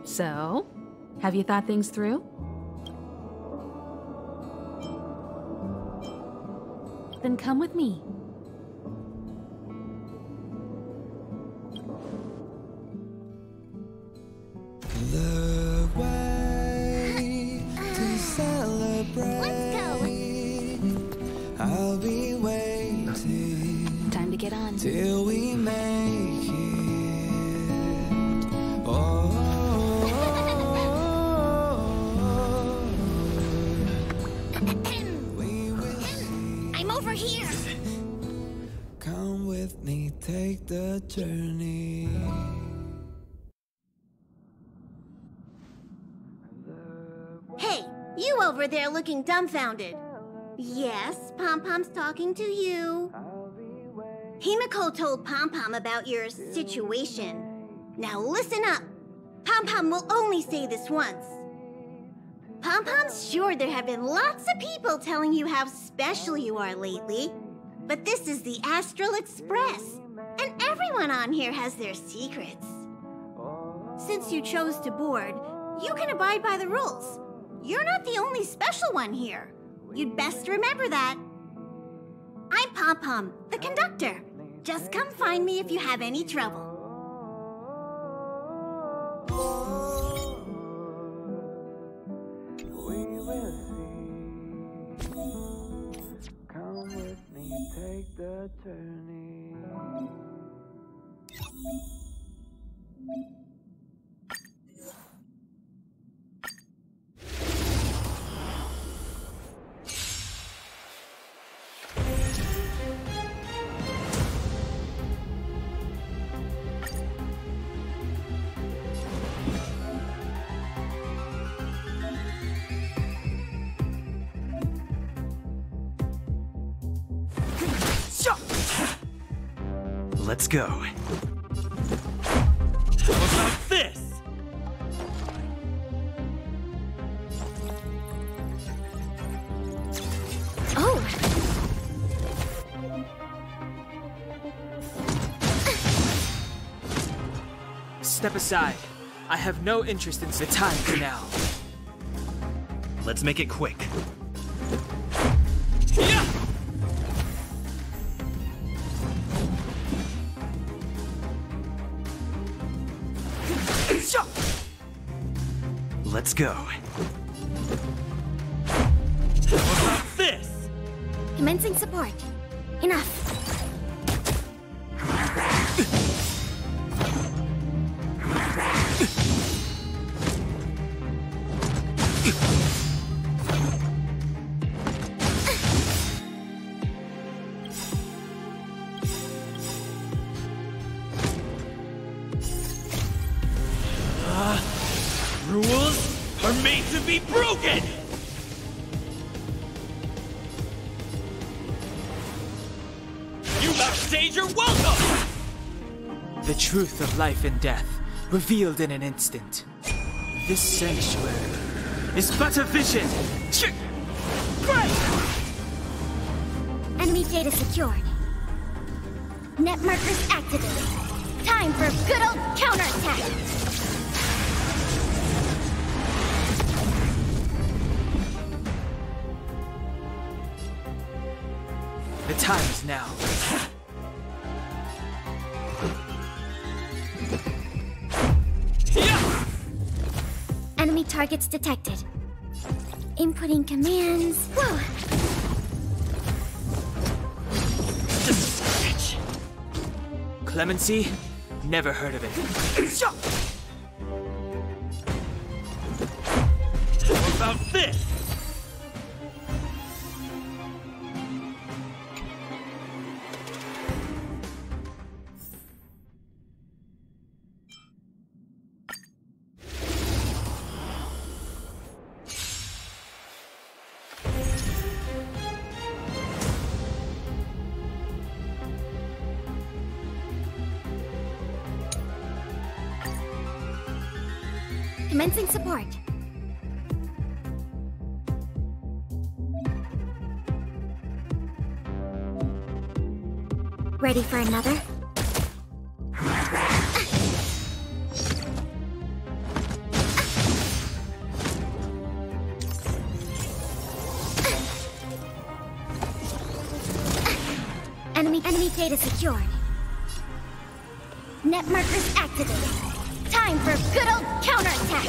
So, have you thought things through? Then come with me. The way to celebrate. Let's go. I'll be waiting. Time to get on. Till we make it. Oh. I'm over here. Come with me, take the journey. Hey, you over there looking dumbfounded. Yes, Pom-Pom's talking to you. Himiko told Pom-Pom about your situation. Now listen up. Pom-Pom will only say this once. Pom-Pom's sure there have been lots of people telling you how special you are lately. But this is the Astral Express, and everyone on here has their secrets. Since you chose to board, you can abide by the rules. You're not the only special one here. You'd best remember that. I'm Pom-Pom, the conductor. Just come find me if you have any trouble. We will see. Come with me, take the journey. Let's go. How about this? Oh! Step aside. I have no interest in the time for now. Let's make it quick. Yeah! Let's go. How about this? Commencing support. Enough. Rules are made to be broken! You backstage are welcome! The truth of life and death, revealed in an instant. This sanctuary is but a vision. Great! Enemy data secured. Net markers activated. Time for a good old counterattack! The time is now. Yeah! Enemy targets detected. Inputting commands. Whoa! Just a scratch. Clemency? Never heard of it. How about this? Commencing support. Ready for another? Enemy data secured. Net markers activated. Time for good old counterattack.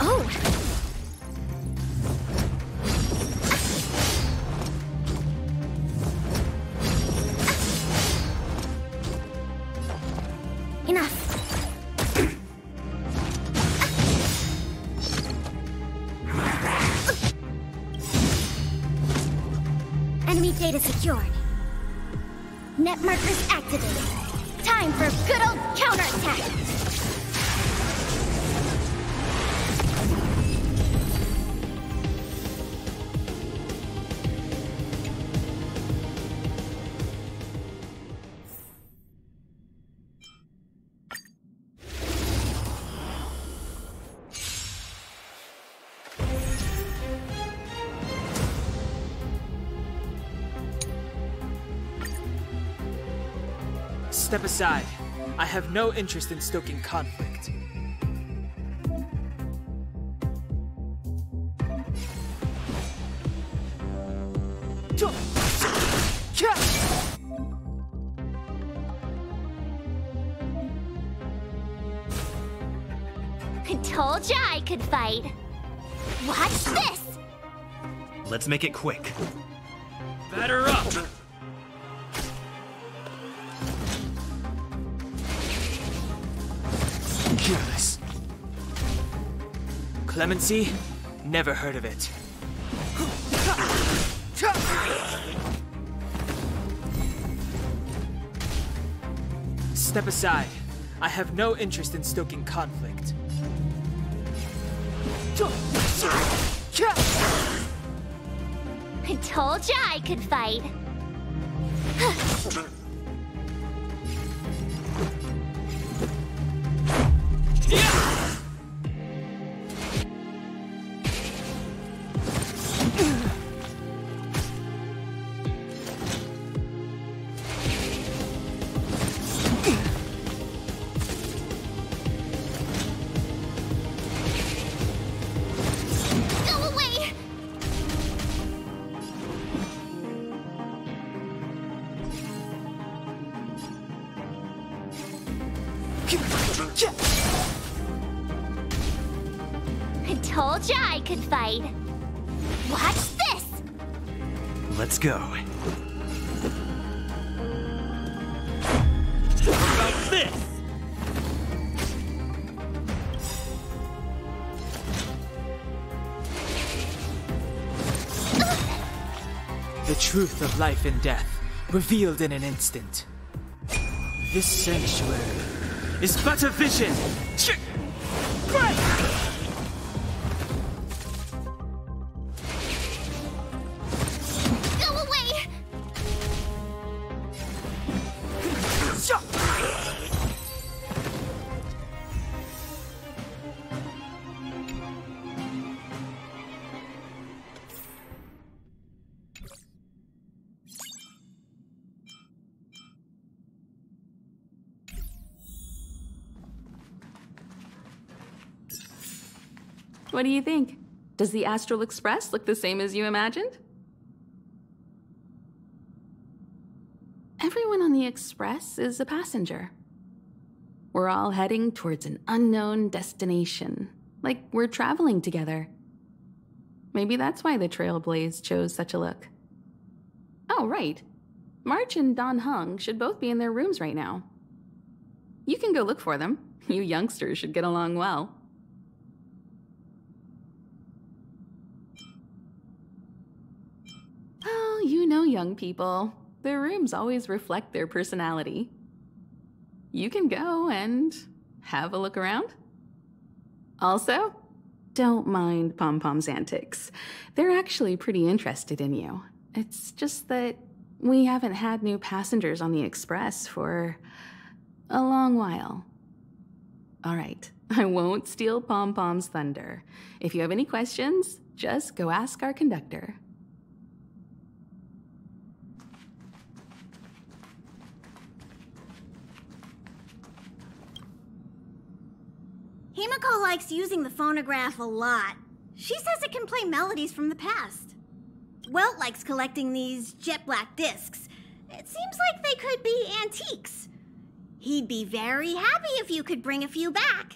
Oh! Enough. Enemy data secured. Net markers activated. Time for good old counterattack. Step aside. I have no interest in stoking conflict. Told ya I could fight. Watch this! Let's make it quick. Batter up! Careless. Clemency? Never heard of it. Step aside. I have no interest in stoking conflict. I told ya I could fight. I told ya I could fight. Watch this! Let's go. How about this? The truth of life and death, revealed in an instant. This sanctuary is but a vision! Go away! What do you think? Does the Astral Express look the same as you imagined? Everyone on the Express is a passenger. We're all heading towards an unknown destination, like we're traveling together. Maybe that's why the Trailblaze chose such a look. Oh, right. March and Don Hung should both be in their rooms right now. You can go look for them. You youngsters should get along well. Well, you know young people. Their rooms always reflect their personality. You can go and have a look around. Also, don't mind Pom Pom's antics. They're actually pretty interested in you. It's just that we haven't had new passengers on the Express for a long while. All right, I won't steal Pom Pom's thunder. If you have any questions, just go ask our conductor. Himiko likes using the phonograph a lot. She says it can play melodies from the past. Welt likes collecting these jet black discs. It seems like they could be antiques. He'd be very happy if you could bring a few back.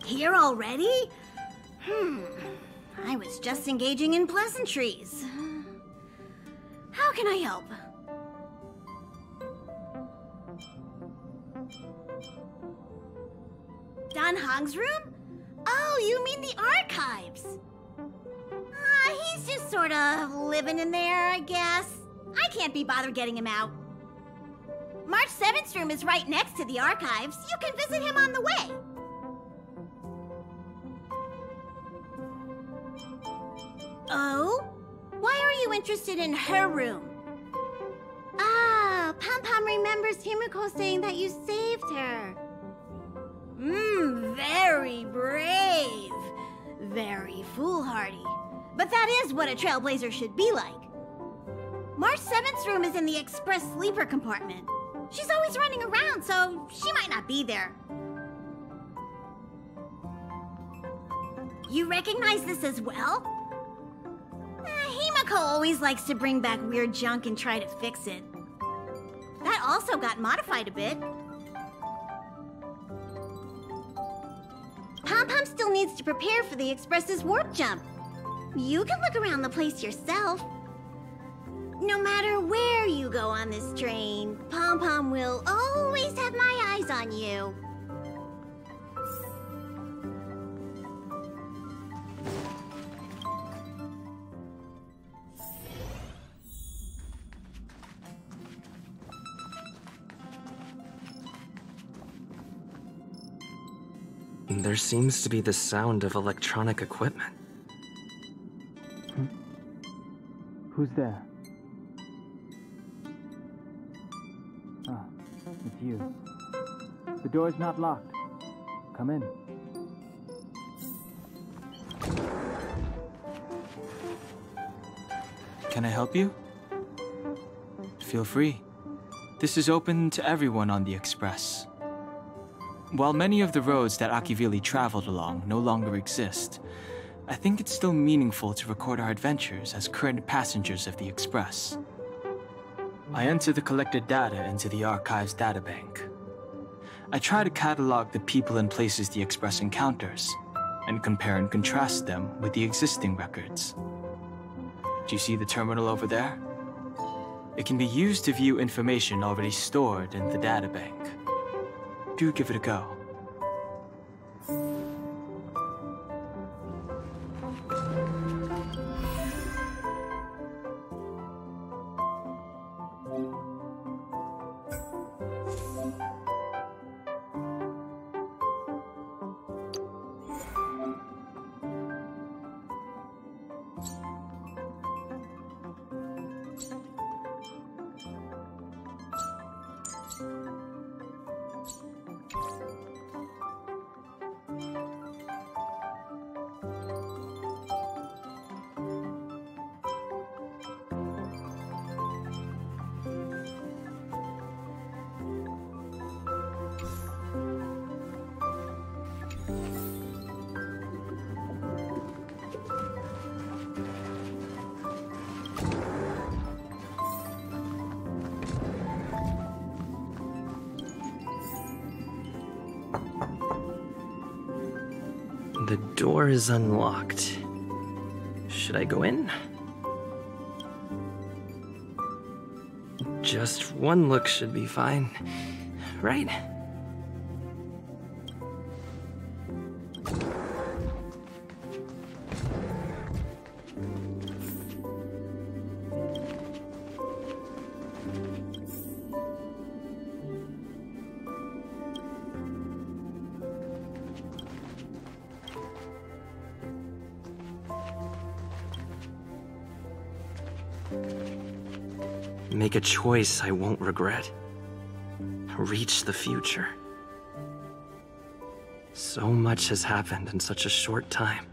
Here already? I was just engaging in pleasantries. How can I help? Dan Hong's room? Oh, you mean the archives? He's just sort of living in there, I guess. I can't be bothered getting him out. March 7th's room is right next to the archives. You can visit him on the way. Oh? Why are you interested in her room? Ah, Pom Pom remembers Himiko saying that you saved her. Very brave. Very foolhardy. But that is what a trailblazer should be like. March 7th's room is in the express sleeper compartment. She's always running around, so she might not be there. You recognize this as well? Himiko always likes to bring back weird junk and try to fix it. That also got modified a bit. Pom Pom still needs to prepare for the Express's warp jump. You can look around the place yourself. No matter where you go on this train, Pom Pom will always have my eyes on you. There seems to be the sound of electronic equipment. Who's there? Ah, it's you. The door's not locked. Come in. Can I help you? Feel free. This is open to everyone on the Express. While many of the roads that Akivili traveled along no longer exist, I think it's still meaningful to record our adventures as current passengers of the Express. I enter the collected data into the Archives databank. I try to catalog the people and places the Express encounters, and compare and contrast them with the existing records. Do you see the terminal over there? It can be used to view information already stored in the databank. Do give it a go. The door is unlocked. Should I go in? Just one look should be fine, right? Make a choice I won't regret. Reach the future. So much has happened in such a short time.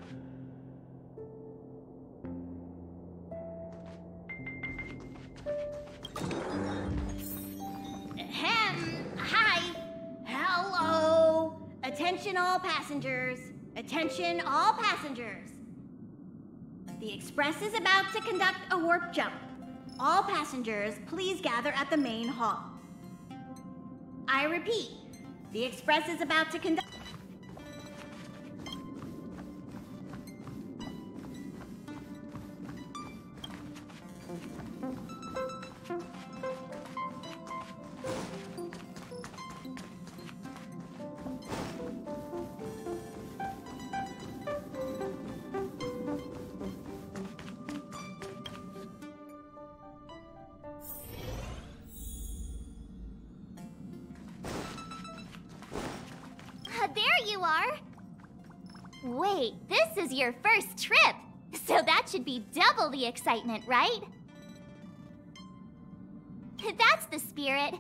Hi. Hello. Attention all passengers. Attention all passengers. The Express is about to conduct a warp jump. All passengers, please gather at the main hall. I repeat, the Express is about to conduct... There you are! Wait, this is your first trip, so that should be double the excitement, right? That's the spirit.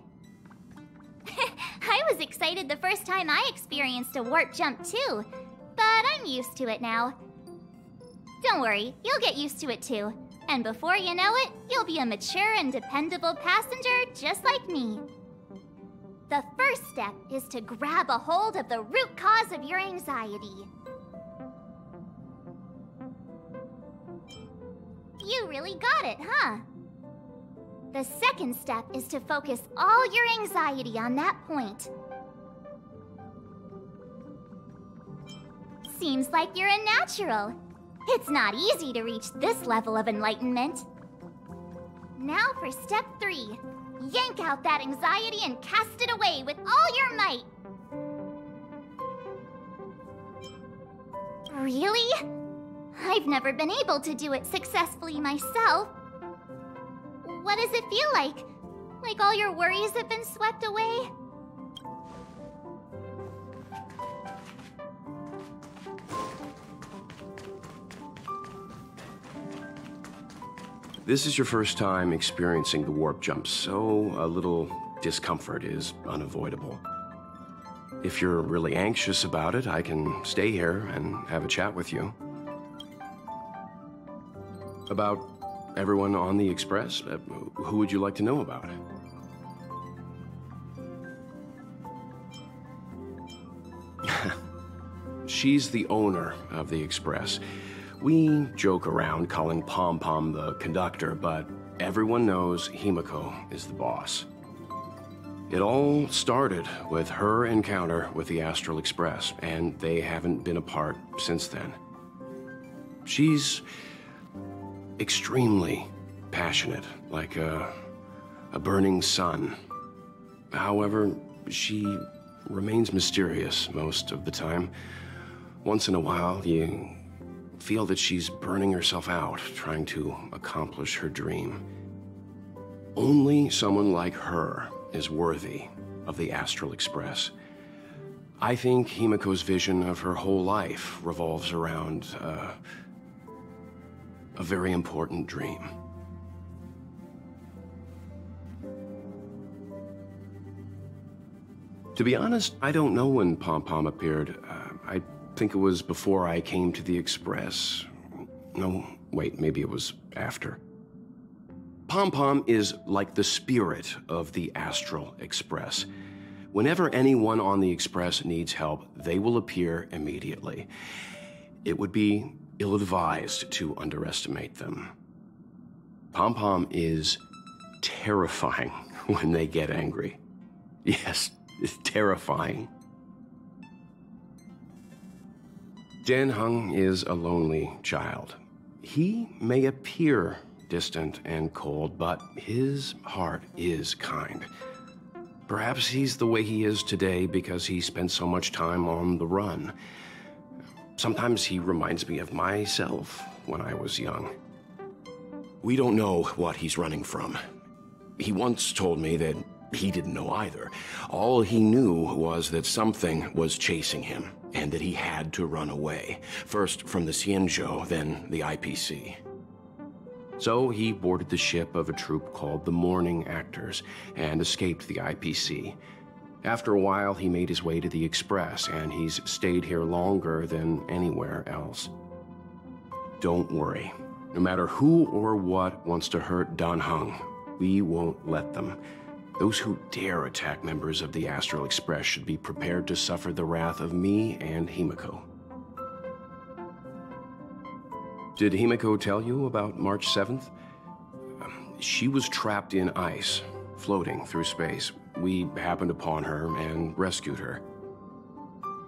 I was excited the first time I experienced a warp jump too, but I'm used to it now. Don't worry, you'll get used to it too, and before you know it, you'll be a mature and dependable passenger just like me. The first step is to grab a hold of the root cause of your anxiety. You really got it, huh? The second step is to focus all your anxiety on that point. Seems like you're a natural. It's not easy to reach this level of enlightenment. Now for step 3. Yank out that anxiety and cast it away with all your might. Really? I've never been able to do it successfully myself. What does it feel like? Like all your worries have been swept away? This is your first time experiencing the warp jump, so a little discomfort is unavoidable. If you're really anxious about it, I can stay here and have a chat with you. About everyone on the Express? Who would you like to know about? She's the owner of the Express. We joke around calling Pom Pom the conductor, but everyone knows Himiko is the boss. It all started with her encounter with the Astral Express, and they haven't been apart since then. She's extremely passionate, like a burning sun. However, she remains mysterious most of the time. Once in a while, you feel that she's burning herself out, trying to accomplish her dream. Only someone like her is worthy of the Astral Express. I think Himiko's vision of her whole life revolves around a very important dream. To be honest, I don't know when Pom Pom appeared. I think it was before I came to the Express. No, wait, maybe it was after. Pom Pom is like the spirit of the Astral Express. Whenever anyone on the Express needs help, they will appear immediately. It would be ill-advised to underestimate them. Pom Pom is terrifying when they get angry. Yes, it's terrifying. Dan Heng is a lonely child. He may appear distant and cold, but his heart is kind. Perhaps he's the way he is today because he spent so much time on the run. Sometimes he reminds me of myself when I was young. We don't know what he's running from. He once told me that he didn't know either. All he knew was that something was chasing him, and that he had to run away. First from the Xianzhou, then the IPC. So he boarded the ship of a troupe called the Morning Actors and escaped the IPC. After a while, he made his way to the Express, and he's stayed here longer than anywhere else. Don't worry. No matter who or what wants to hurt Dan Heng, we won't let them. Those who dare attack members of the Astral Express should be prepared to suffer the wrath of me and Himiko. Did Himiko tell you about March 7th? She was trapped in ice, floating through space. We happened upon her and rescued her.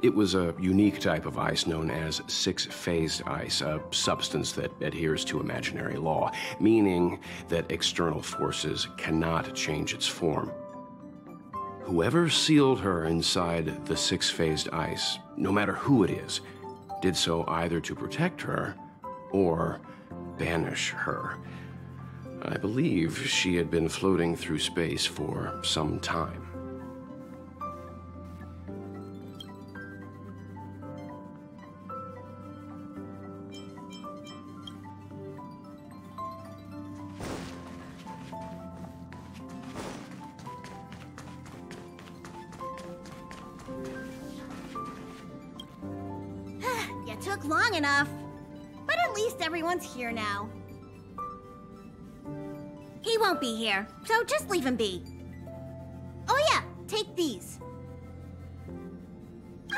It was a unique type of ice known as six-phased ice, a substance that adheres to imaginary law, meaning that external forces cannot change its form. Whoever sealed her inside the six-phased ice, no matter who it is, did so either to protect her or banish her. I believe she had been floating through space for some time. You took long enough. But at least everyone's here now. He won't be here, so just leave him be. Oh yeah, take these.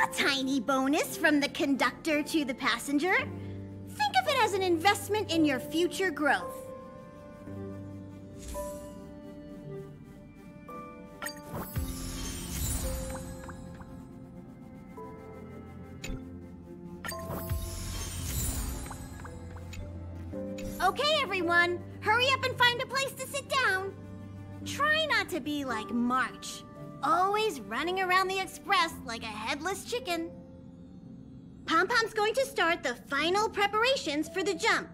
A tiny bonus from the conductor to the passenger. Think of it as an investment in your future growth. Okay, everyone, hurry up and find a place to sit down. Try not to be like March, always running around the Express like a headless chicken. Pom-Pom's going to start the final preparations for the jump.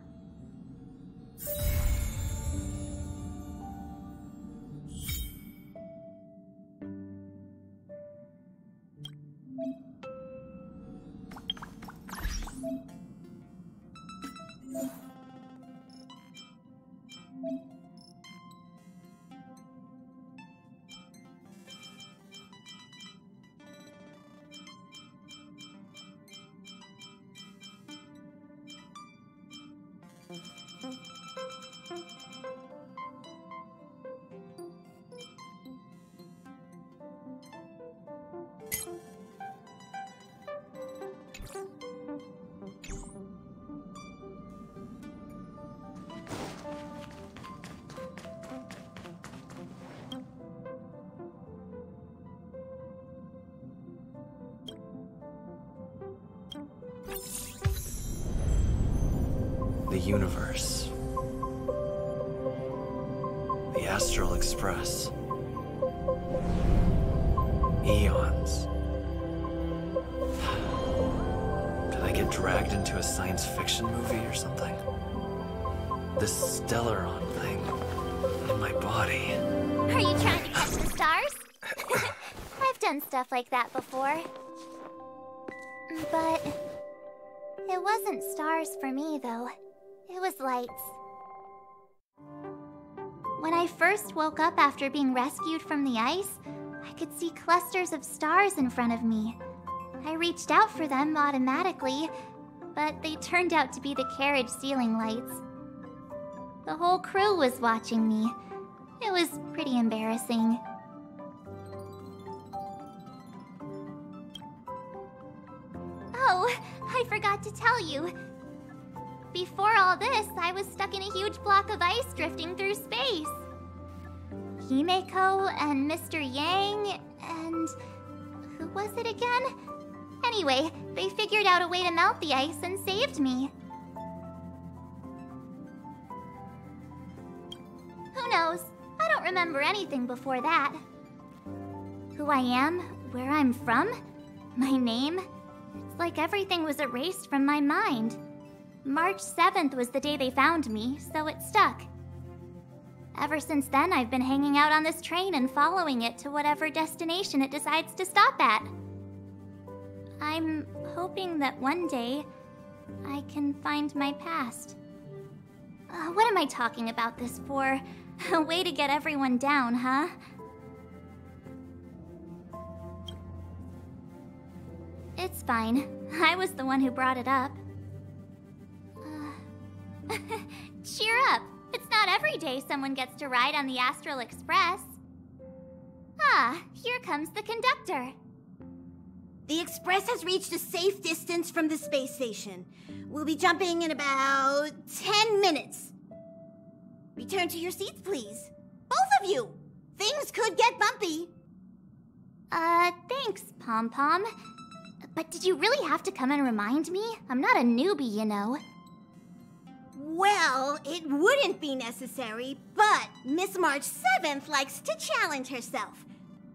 The universe. The Astral Express. Eons. Did I get dragged into a science fiction movie or something? This Stellaron thing in my body. Are you trying to catch the stars? I've done stuff like that before. But it wasn't stars for me, though. It was lights. When I first woke up after being rescued from the ice, I could see clusters of stars in front of me. I reached out for them automatically, but they turned out to be the carriage ceiling lights. The whole crew was watching me. It was pretty embarrassing. Oh, I forgot to tell you. Before all this, I was stuck in a huge block of ice drifting through space. Himeko and Mr. Yang and... who was it again? Anyway, they figured out a way to melt the ice and saved me. knows? I don't remember anything before that. Who I am, where I'm from, my name. It's like everything was erased from my mind. March 7th was the day they found me, so it stuck. Ever since then, I've been hanging out on this train and following it to whatever destination it decides to stop at. I'm hoping that one day I can find my past. What am I talking about this for? A way to get everyone down, huh? It's fine. I was the one who brought it up. Cheer up! It's not every day someone gets to ride on the Astral Express. Ah, here comes the conductor. The Express has reached a safe distance from the space station. We'll be jumping in about 10 minutes. Return to your seats, please. Both of you! Things could get bumpy. Thanks, Pom-Pom. But did you really have to come and remind me? I'm not a newbie, you know. Well, it wouldn't be necessary, but Miss March 7th likes to challenge herself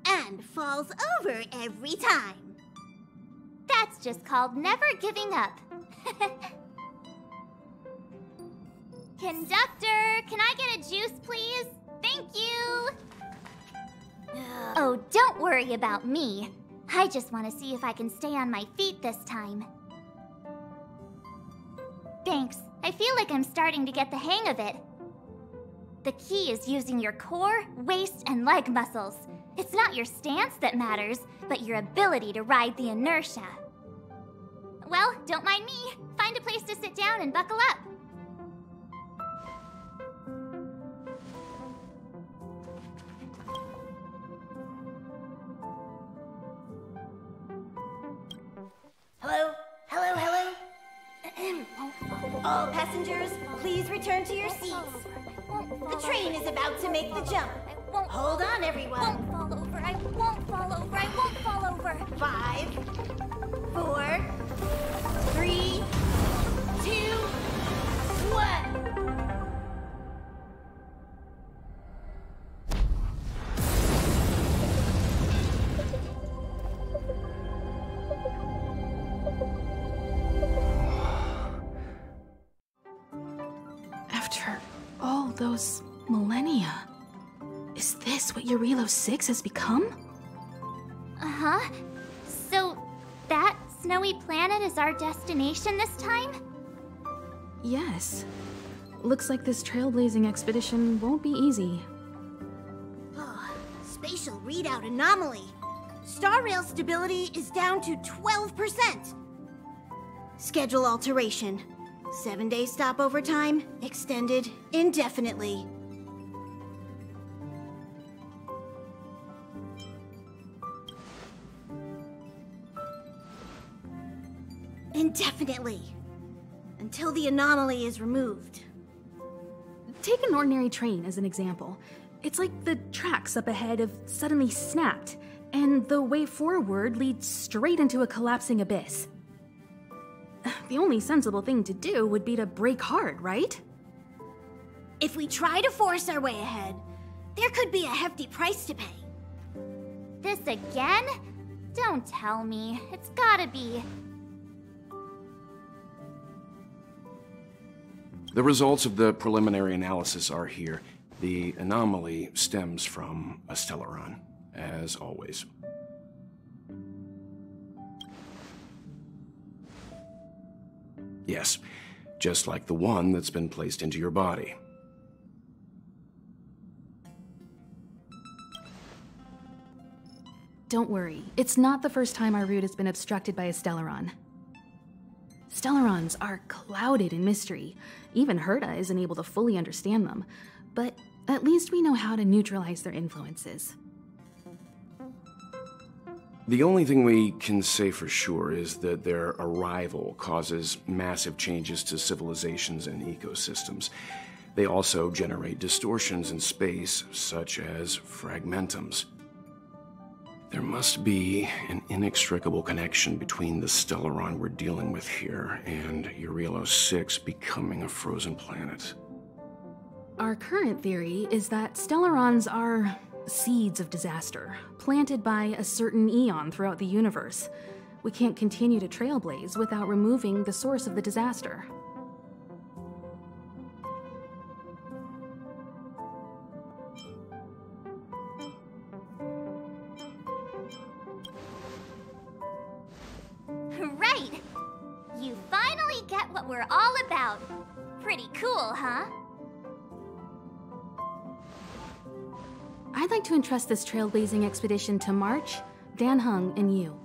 and falls over every time. That's just called never giving up. Conductor, can I get a juice, please? Thank you! Oh, don't worry about me. I just want to see if I can stay on my feet this time. Thanks. I feel like I'm starting to get the hang of it. The key is using your core, waist, and leg muscles. It's not your stance that matters, but your ability to ride the inertia. Well, don't mind me. Find a place to sit down and buckle up. Hello? Hello, hello? All passengers, please return to your seats. The train is about to make the jump. Hold on, everyone. I won't fall over. I won't fall over. I won't fall over. 5, 4, 3, 2, 1. After all those millennia, is this what Eurilo 6 has become? Uh-huh. So, that snowy planet is our destination this time? Yes. Looks like this trailblazing expedition won't be easy. Oh, spatial readout anomaly. Star rail stability is down to 12%. Schedule alteration. 7-day stopover time, extended indefinitely. Indefinitely. Until the anomaly is removed. Take an ordinary train as an example. It's like the tracks up ahead have suddenly snapped, and the way forward leads straight into a collapsing abyss. The only sensible thing to do would be to brake hard, right? If we try to force our way ahead, there could be a hefty price to pay. This again? Don't tell me. It's gotta be. The results of the preliminary analysis are here. The anomaly stems from a Stellaron, as always. Yes, just like the one that's been placed into your body. Don't worry, it's not the first time our route has been obstructed by a Stellaron. Stellarons are clouded in mystery. Even Herta isn't able to fully understand them, but at least we know how to neutralize their influences. The only thing we can say for sure is that their arrival causes massive changes to civilizations and ecosystems. They also generate distortions in space, such as fragmentums. There must be an inextricable connection between the Stellaron we're dealing with here and Eurilo 6 becoming a frozen planet. Our current theory is that Stellarons are seeds of disaster, planted by a certain eon throughout the universe. We can't continue to trailblaze without removing the source of the disaster. Right! You finally get what we're all about. Pretty cool, huh? I'd like to entrust this trailblazing expedition to March, Dan Heng, and you.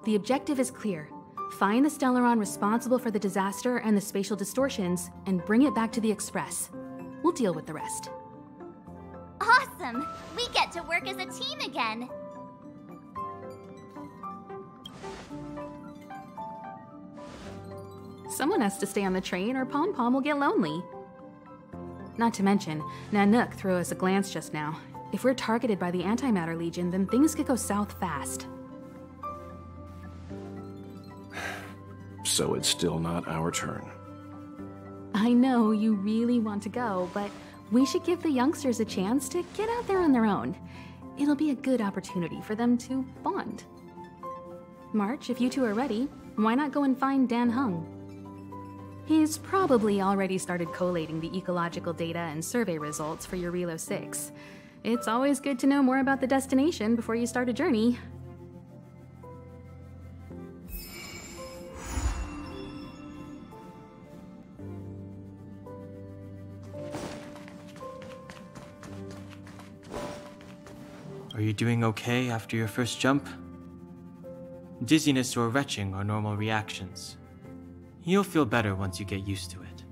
The objective is clear. Find the Stellaron responsible for the disaster and the spatial distortions, and bring it back to the Express. We'll deal with the rest. Awesome! We get to work as a team again. Someone has to stay on the train or Pom Pom will get lonely. Not to mention, Nanook threw us a glance just now. If we're targeted by the Antimatter Legion, then things could go south fast. So it's still not our turn. I know you really want to go, but we should give the youngsters a chance to get out there on their own. It'll be a good opportunity for them to bond. March, if you two are ready, why not go and find Dan Heng? He's probably already started collating the ecological data and survey results for your Relo 6. It's always good to know more about the destination before you start a journey. Are you doing okay after your first jump? Dizziness or retching are normal reactions. You'll feel better once you get used to it.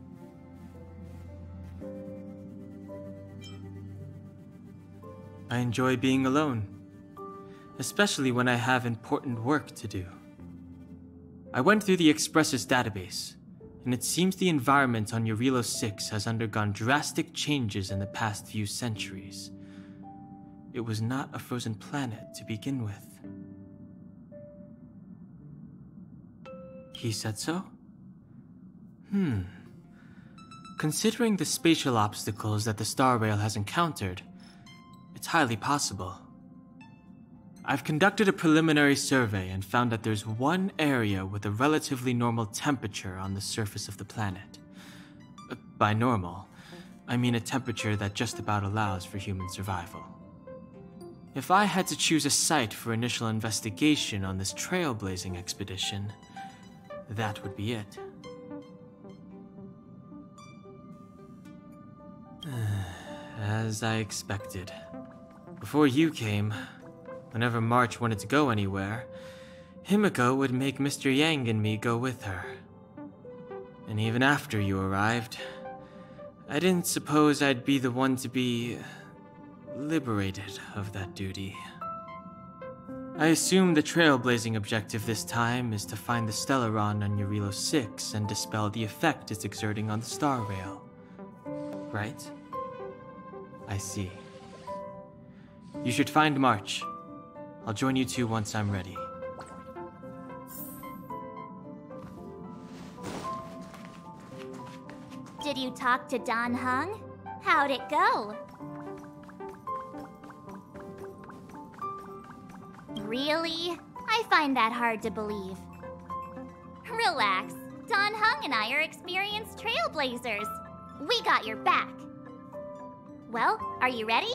I enjoy being alone, especially when I have important work to do. I went through the Express's database, and it seems the environment on Eurilo 6 has undergone drastic changes in the past few centuries. It was not a frozen planet to begin with. He said so? Considering the spatial obstacles that the Star Rail has encountered, it's highly possible. I've conducted a preliminary survey and found that there's one area with a relatively normal temperature on the surface of the planet. By normal, I mean a temperature that just about allows for human survival. If I had to choose a site for initial investigation on this trailblazing expedition, that would be it. As I expected. Before you came, whenever March wanted to go anywhere, Himiko would make Mr. Yang and me go with her. And even after you arrived, I didn't suppose I'd be the one to be liberated of that duty. I assume the trailblazing objective this time is to find the Stellaron on Eurilo 6 and dispel the effect it's exerting on the Star Rail. Right? I see. You should find March. I'll join you two once I'm ready. Did you talk to Dan Heng? How'd it go? Really? I find that hard to believe. Relax. Dan Heng and I are experienced trailblazers. We got your back. Well, are you ready?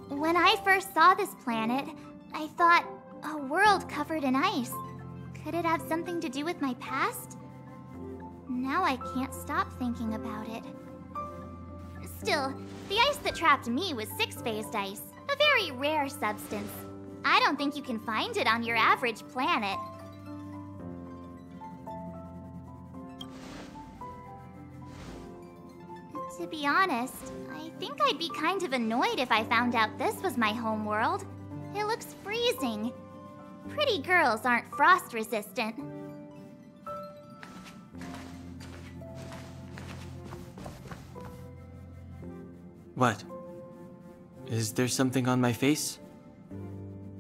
When I first saw this planet, I thought, a world covered in ice. Could it have something to do with my past? Now I can't stop thinking about it. Still, the ice that trapped me was six-phased ice, a very rare substance. I don't think you can find it on your average planet. To be honest, I think I'd be kind of annoyed if I found out this was my home world. It looks freezing. Pretty girls aren't frost-resistant. What? Is there something on my face?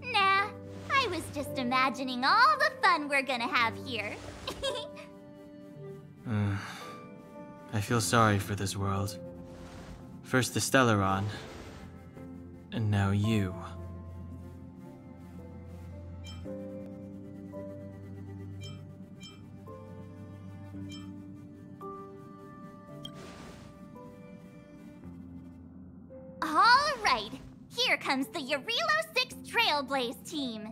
Nah, I was just imagining all the fun we're gonna have here. I feel sorry for this world. First the Stellaron, and now you. All right, here comes the Yarilo 6 Trailblaze team.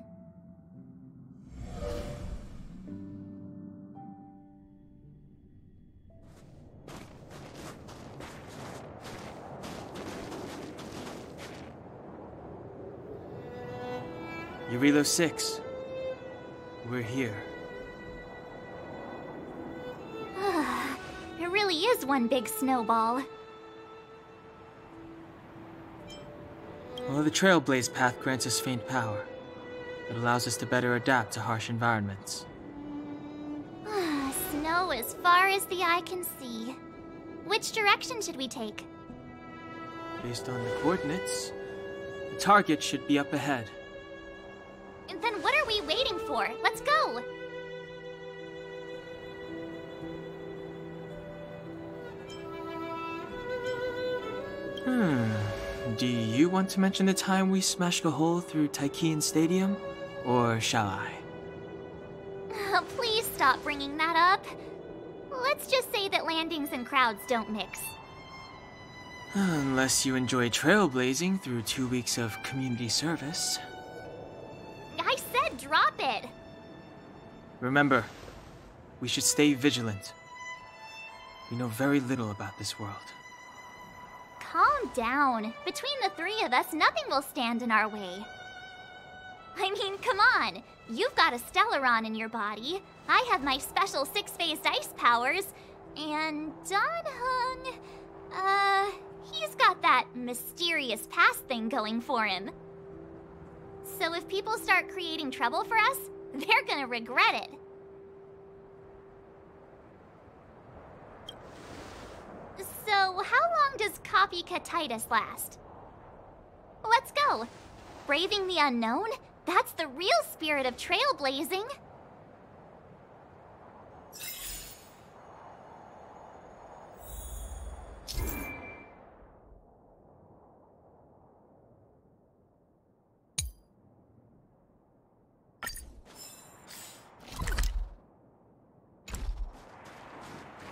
Yarilo 6. We're here. It really is one big snowball. Well, the Trailblaze path grants us faint power. It allows us to better adapt to harsh environments. Snow as far as the eye can see. Which direction should we take? Based on the coordinates, the target should be up ahead. Then what are we waiting for? Let's go! Do you want to mention the time we smashed a hole through Taikian Stadium? Or shall I? Please stop bringing that up. Let's just say that landings and crowds don't mix. Unless you enjoy trailblazing through 2 weeks of community service. I said drop it! Remember, we should stay vigilant. We know very little about this world. Calm down. Between the three of us, nothing will stand in our way. I mean, come on. You've got a Stellaron in your body. I have my special 6-phased ice powers. And Dan Hung, he's got that mysterious past thing going for him. So if people start creating trouble for us, they're gonna regret it. So, how long does copycatitis last? Let's go! Braving the unknown? That's the real spirit of trailblazing!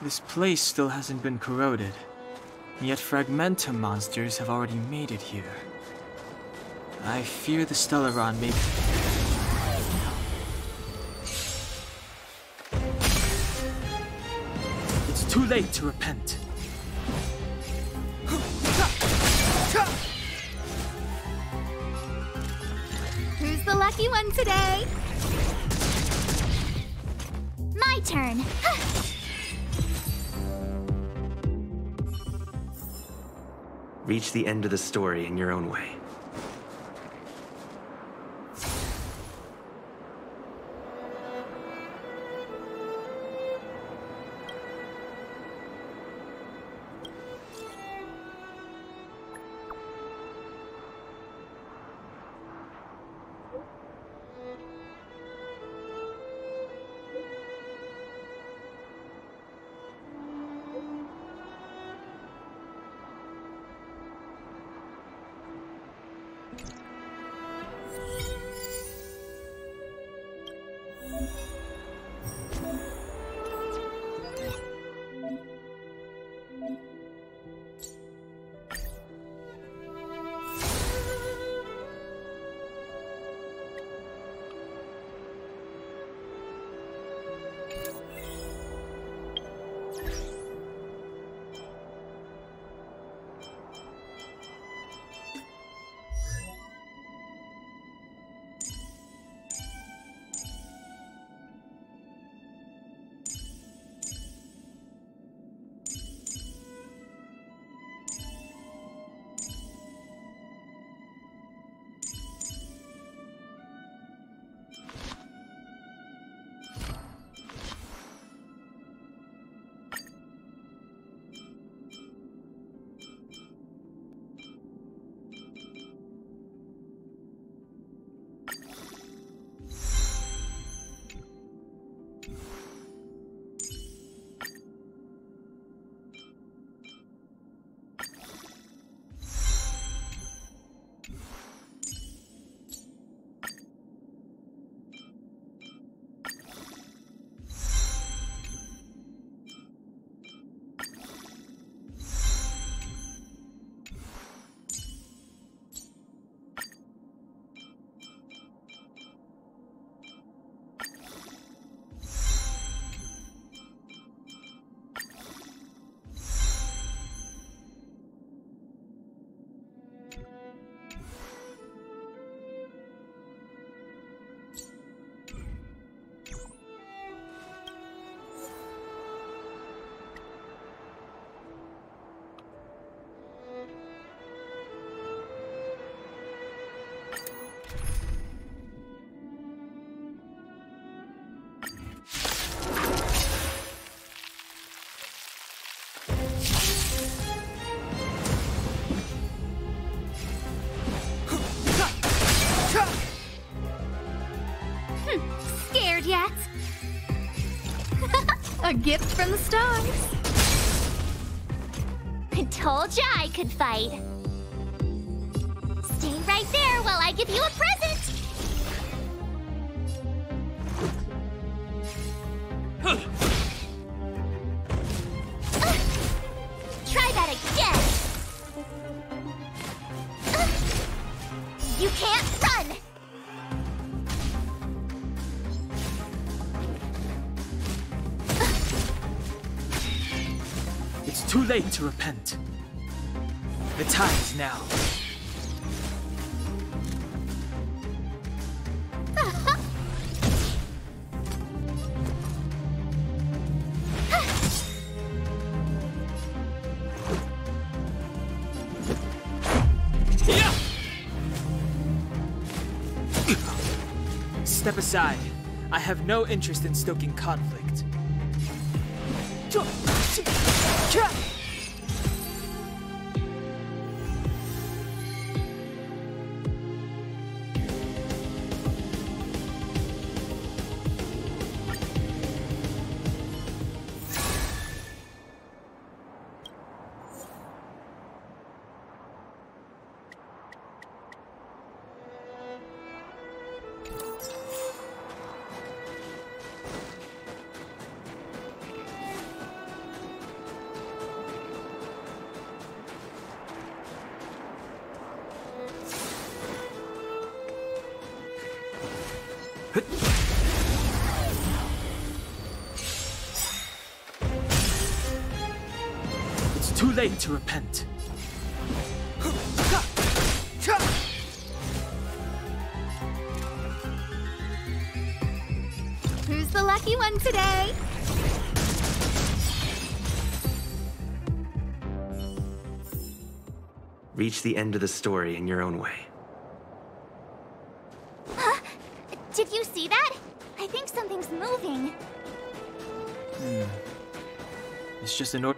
This place still hasn't been corroded, yet Fragmentum monsters have already made it here. I fear the Stellaron may... It's too late to repent. Who's the lucky one today? My turn! Reach the end of the story in your own way. scared yet? A gift from the stars. I told ya I could fight. Stay right there while I give you a present. Try that again. You can't run. It's too late to repent. The time is now. Step aside. I have no interest in stoking conflict. It's too late to repent. Who's the lucky one today? Reach the end of the story in your own way. Huh? Did you see that? I think something's moving. It's just an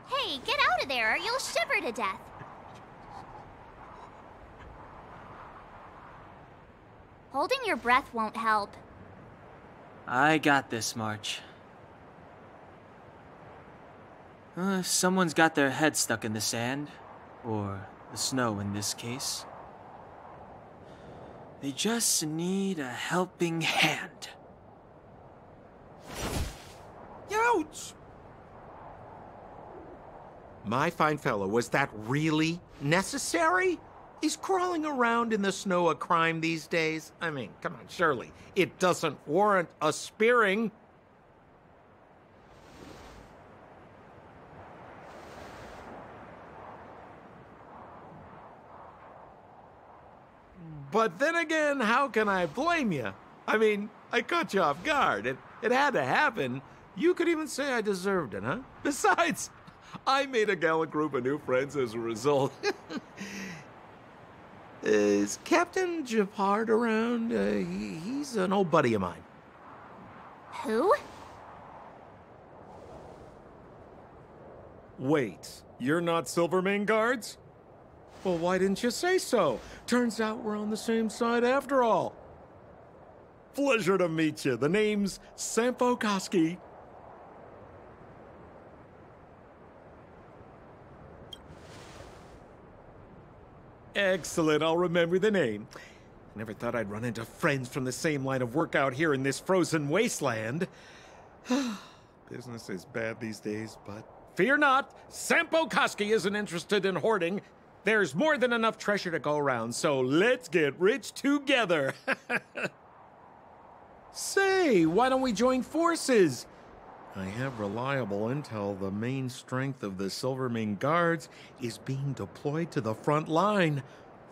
Hey, get out of there or you'll shiver to death. Holding your breath won't help. I got this, March. If someone's got their head stuck in the sand, or the snow in this case, they just need a helping hand. Ouch! My fine fellow, was that really necessary? Is crawling around in the snow a crime these days? I mean, come on, surely. It doesn't warrant a spearing. But then again, how can I blame you? I mean, I caught you off guard. It had to happen. You could even say I deserved it, huh? Besides, I made a gallant group of new friends as a result. Is Captain Japard around? He's an old buddy of mine. Who? Wait, you're not Silvermane guards? Well, why didn't you say so? Turns out we're on the same side after all. Pleasure to meet you. The name's Sampo Koski. Excellent, I'll remember the name. Never thought I'd run into friends from the same line of work out here in this frozen wasteland. Business is bad these days, but fear not, Sampo Koski isn't interested in hoarding. There's more than enough treasure to go around, so let's get rich together. Say, why don't we join forces? I have reliable intel the main strength of the Silvermane Guards is being deployed to the front line.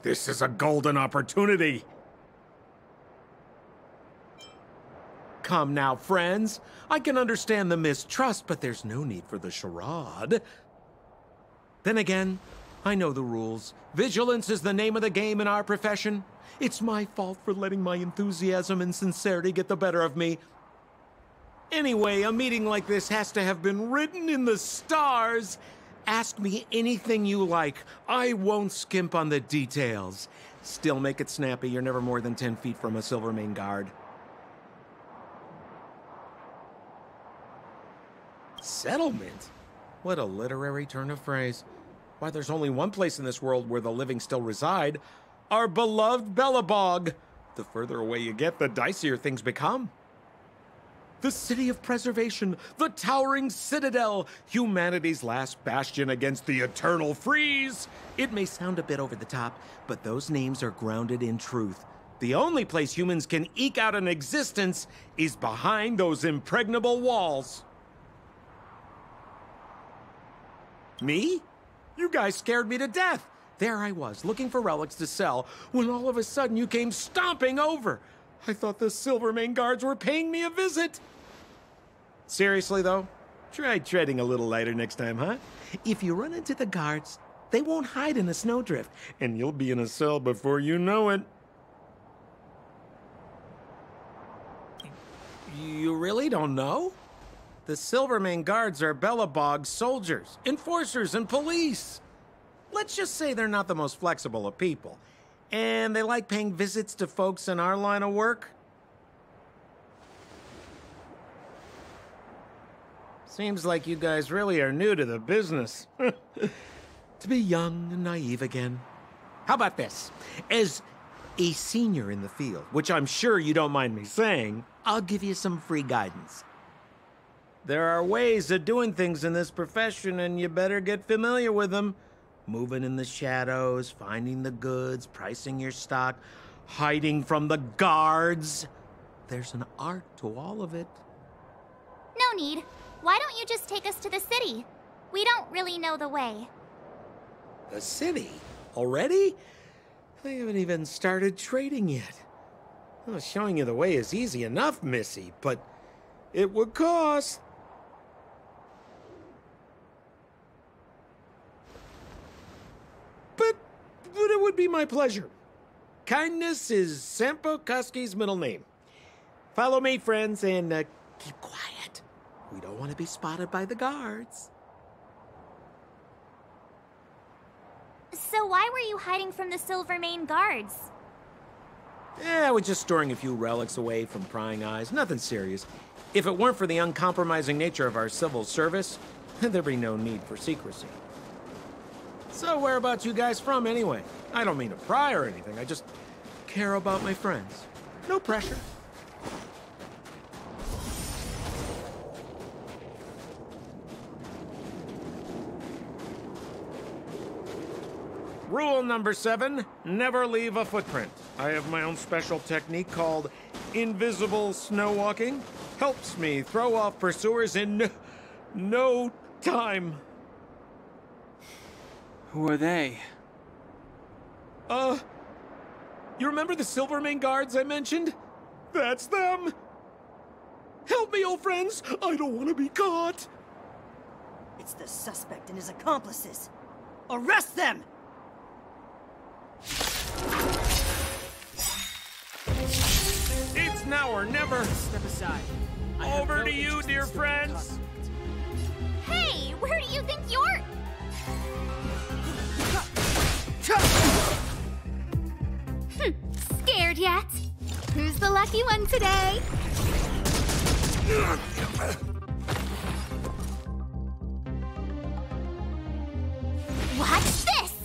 This is a golden opportunity. Come now, friends. I can understand the mistrust, but there's no need for the charade. Then again, I know the rules. Vigilance is the name of the game in our profession. It's my fault for letting my enthusiasm and sincerity get the better of me. Anyway, a meeting like this has to have been written in the stars. Ask me anything you like. I won't skimp on the details. Still make it snappy. You're never more than 10 feet from a Silvermane guard. Settlement? What a literary turn of phrase. Why, there's only one place in this world where the living still reside. Our beloved Belobog. The further away you get, the dicier things become. The city of preservation, the towering citadel, humanity's last bastion against the eternal freeze. It may sound a bit over the top, but those names are grounded in truth. The only place humans can eke out an existence is behind those impregnable walls. Me? You guys scared me to death. There I was, looking for relics to sell, when all of a sudden you came stomping over. I thought the Silvermane guards were paying me a visit. Seriously, though, try treading a little lighter next time, huh? If you run into the guards, they won't hide in a snowdrift, and you'll be in a cell before you know it. You really don't know? The Silvermane guards are Belobog's soldiers, enforcers, and police. Let's just say they're not the most flexible of people. And they like paying visits to folks in our line of work. Seems like you guys really are new to the business. To be young and naive again. How about this? As a senior in the field, which I'm sure you don't mind me saying, I'll give you some free guidance. There are ways of doing things in this profession, and you better get familiar with them. Moving in the shadows, finding the goods, pricing your stock, hiding from the guards. There's an art to all of it. No need. Why don't you just take us to the city? We don't really know the way. The city? Already? I haven't even started trading yet. Well, showing you the way is easy enough, Missy, but it would cost. But it would be my pleasure. Kindness is Sampo Koski's middle name. Follow me, friends, and keep quiet. We don't want to be spotted by the guards. So why were you hiding from the Silvermane guards? I was just storing a few relics away from prying eyes. Nothing serious. If it weren't for the uncompromising nature of our civil service, there'd be no need for secrecy. So whereabouts you guys from, anyway? I don't mean to pry or anything. I just care about my friends. No pressure. Rule number 7, never leave a footprint. I have my own special technique called invisible snow walking. Helps me throw off pursuers in no time. Who are they? You remember the Silvermane guards I mentioned? That's them! Help me, old friends! I don't want to be caught! It's the suspect and his accomplices. Arrest them! It's now or never! Step aside. Over to you, dear friends! Hey, where do you think you're... Scared yet? Who's the lucky one today? Watch this!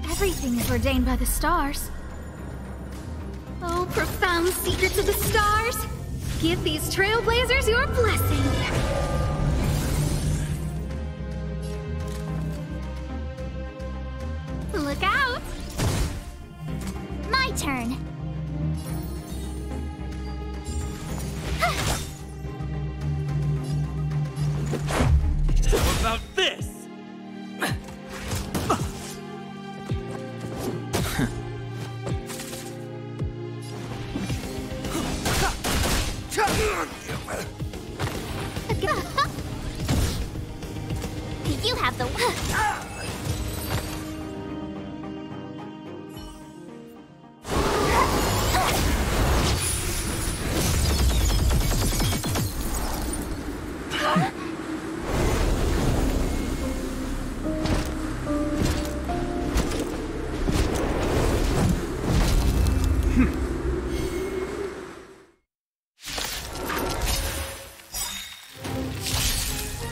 Everything is ordained by the stars. Oh, profound secrets of the stars! Give these trailblazers your blessing! Look out! My turn! How about this? You have the...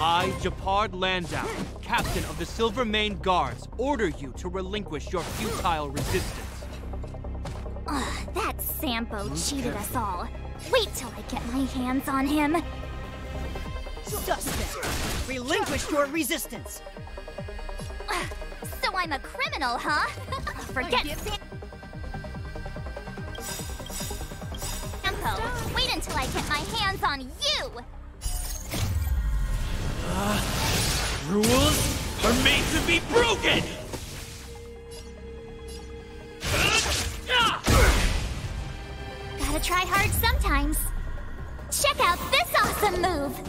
I, Japard Landau, captain of the Silver Mane Guards, order you to relinquish your futile resistance. Ugh, that Sampo cheated us all. Wait till I get my hands on him. Suspect! Relinquish your resistance! So I'm a criminal, huh? Forget Sampo. Wait until I get my hands on you! Rules are made to be broken! Gotta try hard sometimes. Check out this awesome move!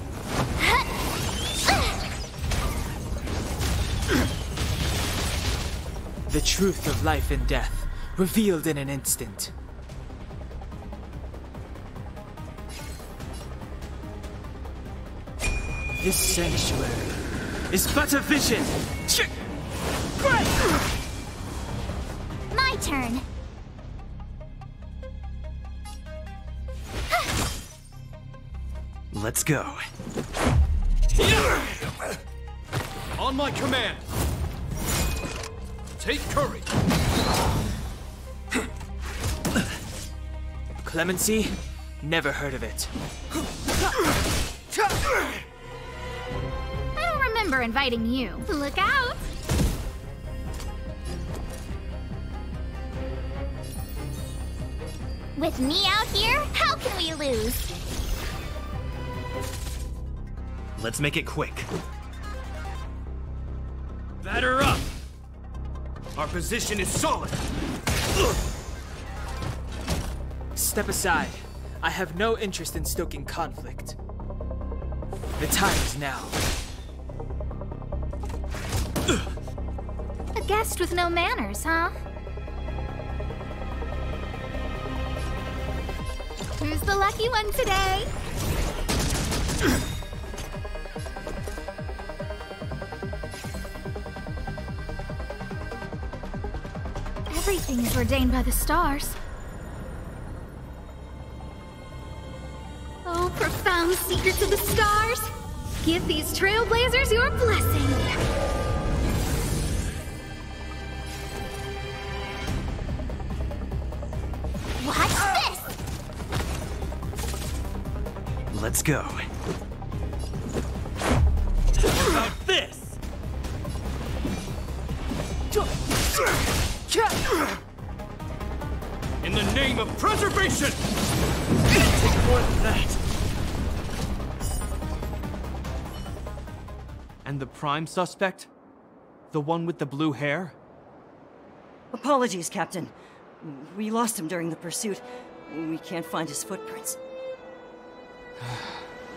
The truth of life and death, revealed in an instant. This sanctuary is but a vision! My turn. Let's go. On my command! Take courage! Clemency? Never heard of it. I don't remember inviting you. Look out! With me out here, how can we lose? Let's make it quick. Batter up! Our position is solid! Step aside. I have no interest in stoking conflict. The time is now. A guest with no manners, huh? Who's the lucky one today? Everything is ordained by the stars. Oh, profound secrets of the stars! Give these trailblazers your blessing! Watch this! Let's go. How about this? In the name of preservation! Take more than that. And the prime suspect? The one with the blue hair? Apologies, Captain. We lost him during the pursuit. We can't find his footprints.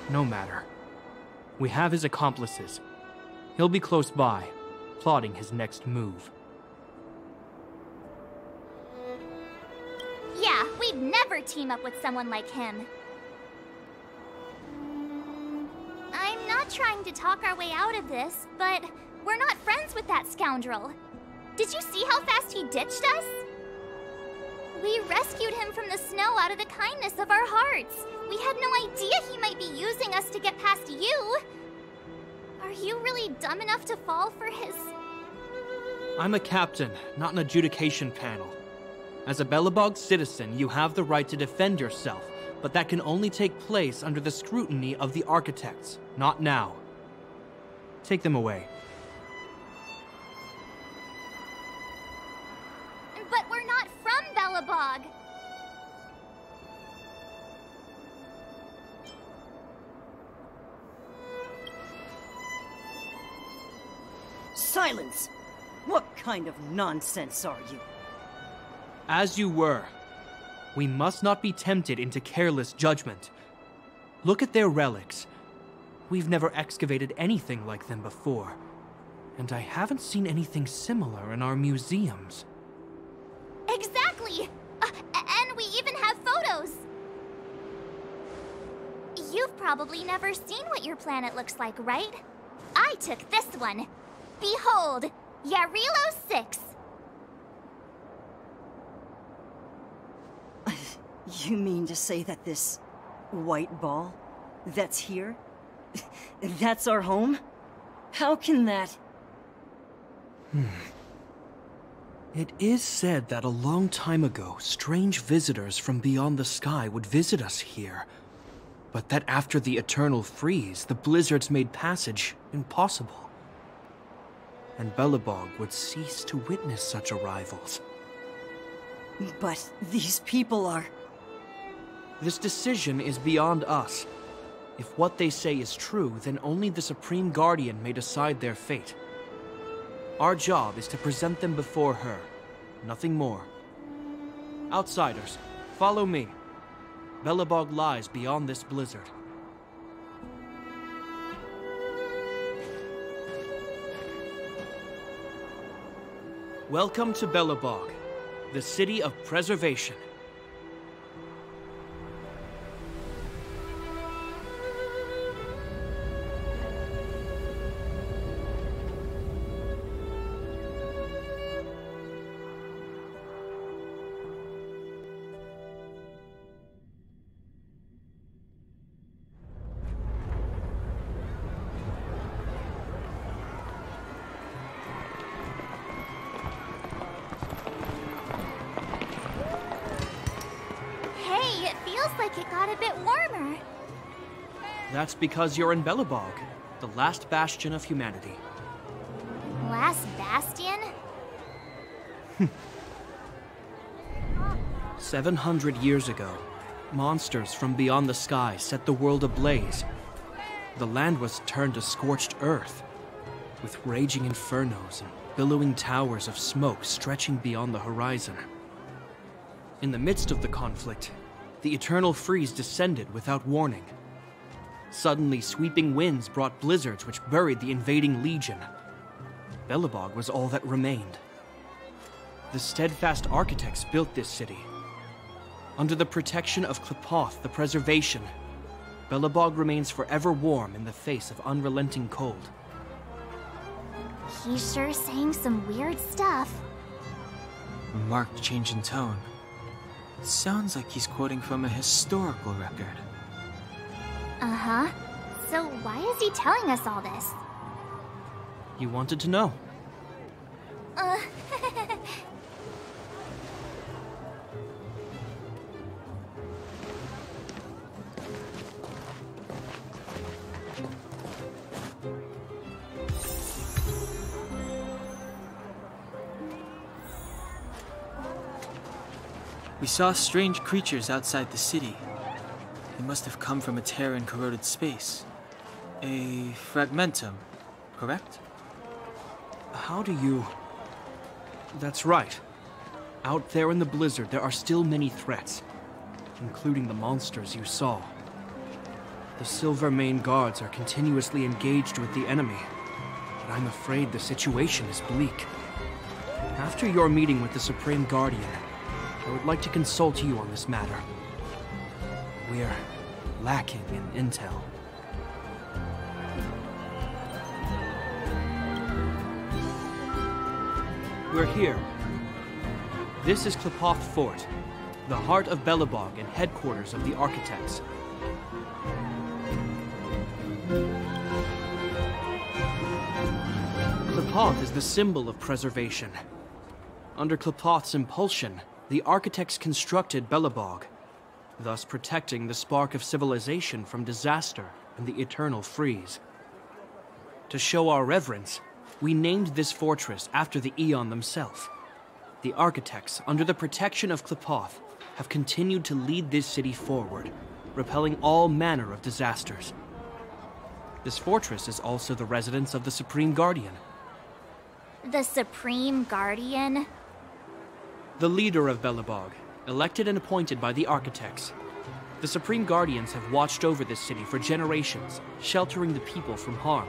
No matter. We have his accomplices. He'll be close by, plotting his next move. Yeah, we'd never team up with someone like him. I'm not trying to talk our way out of this, but we're not friends with that scoundrel. Did you see how fast he ditched us? We rescued him from the snow out of the kindness of our hearts. We had no idea he might be using us to get past you. Are you really dumb enough to fall for his... I'm a captain, not an adjudication panel. As a Belobog citizen, you have the right to defend yourself, but that can only take place under the scrutiny of the architects, not now. Take them away. But we're not from Belobog. Silence! What kind of nonsense are you? As you were. We must not be tempted into careless judgment. Look at their relics. We've never excavated anything like them before. And I haven't seen anything similar in our museums. Exactly! And we even have photos! You've probably never seen what your planet looks like, right? I took this one. Behold, Yarilo 6. You mean to say that this white ball that's here, that's our home? How can that... It is said that a long time ago, strange visitors from beyond the sky would visit us here. But that after the eternal freeze, the blizzards made passage impossible. And Belobog would cease to witness such arrivals. But these people are... This decision is beyond us. If what they say is true, then only the Supreme Guardian may decide their fate. Our job is to present them before her, nothing more. Outsiders, follow me. Belobog lies beyond this blizzard. Welcome to Belobog, the city of preservation. It got a bit warmer. That's because you're in Belobog, the last bastion of humanity. Last bastion? 700 years ago, monsters from beyond the sky set the world ablaze. The land was turned to scorched earth, with raging infernos and billowing towers of smoke stretching beyond the horizon. In the midst of the conflict, the eternal freeze descended without warning. Suddenly, sweeping winds brought blizzards which buried the invading legion. Belobog was all that remained. The steadfast architects built this city. Under the protection of Klepoth, the preservation, Belobog remains forever warm in the face of unrelenting cold. He's sure saying some weird stuff. A marked change in tone. Sounds like he's quoting from a historical record. Uh-huh. So why is he telling us all this? You wanted to know. We saw strange creatures outside the city. They must have come from a tear in corroded space. A fragmentum, correct? How do you... That's right. Out there in the blizzard, there are still many threats, including the monsters you saw. The Silvermane guards are continuously engaged with the enemy, but I'm afraid the situation is bleak. After your meeting with the Supreme Guardian, I would like to consult you on this matter. We're lacking in intel. We're here. This is Klepoth Fort, the heart of Belobog and headquarters of the architects. Klepoth is the symbol of preservation. Under Klepoth's impulsion, the architects constructed Belobog, thus protecting the spark of civilization from disaster and the eternal freeze. To show our reverence, we named this fortress after the Aeon themselves. The architects, under the protection of Klepoth, have continued to lead this city forward, repelling all manner of disasters. This fortress is also the residence of the Supreme Guardian. The Supreme Guardian? The leader of Belobog, elected and appointed by the architects. The Supreme Guardians have watched over this city for generations, sheltering the people from harm.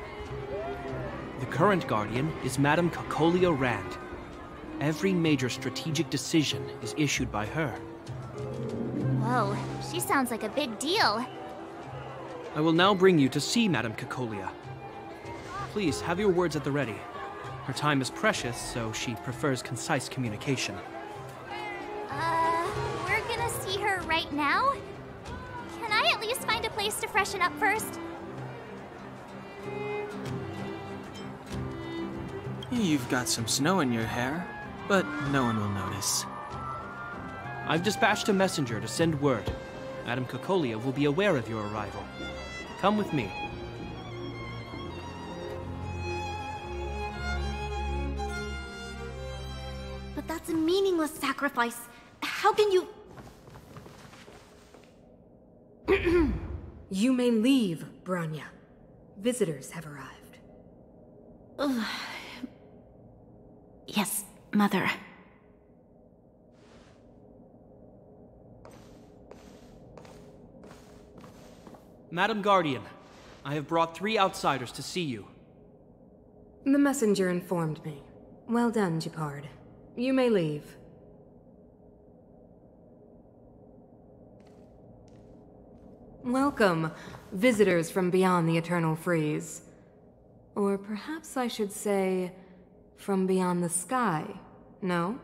The current Guardian is Madame Cocolia Rand. Every major strategic decision is issued by her. Whoa, she sounds like a big deal. I will now bring you to see Madame Cocolia. Please have your words at the ready. Her time is precious, so she prefers concise communication. We're gonna see her right now? Can I at least find a place to freshen up first? You've got some snow in your hair, but no one will notice. I've dispatched a messenger to send word. Madame Cocolia will be aware of your arrival. Come with me. But that's a meaningless sacrifice. How can you... You may leave, Branya. Visitors have arrived. Yes, Mother. Madam Guardian, I have brought 3 outsiders to see you. The messenger informed me. Well done, Gepard. You may leave. Welcome, visitors from beyond the Eternal Freeze. Or perhaps I should say, from beyond the sky, no?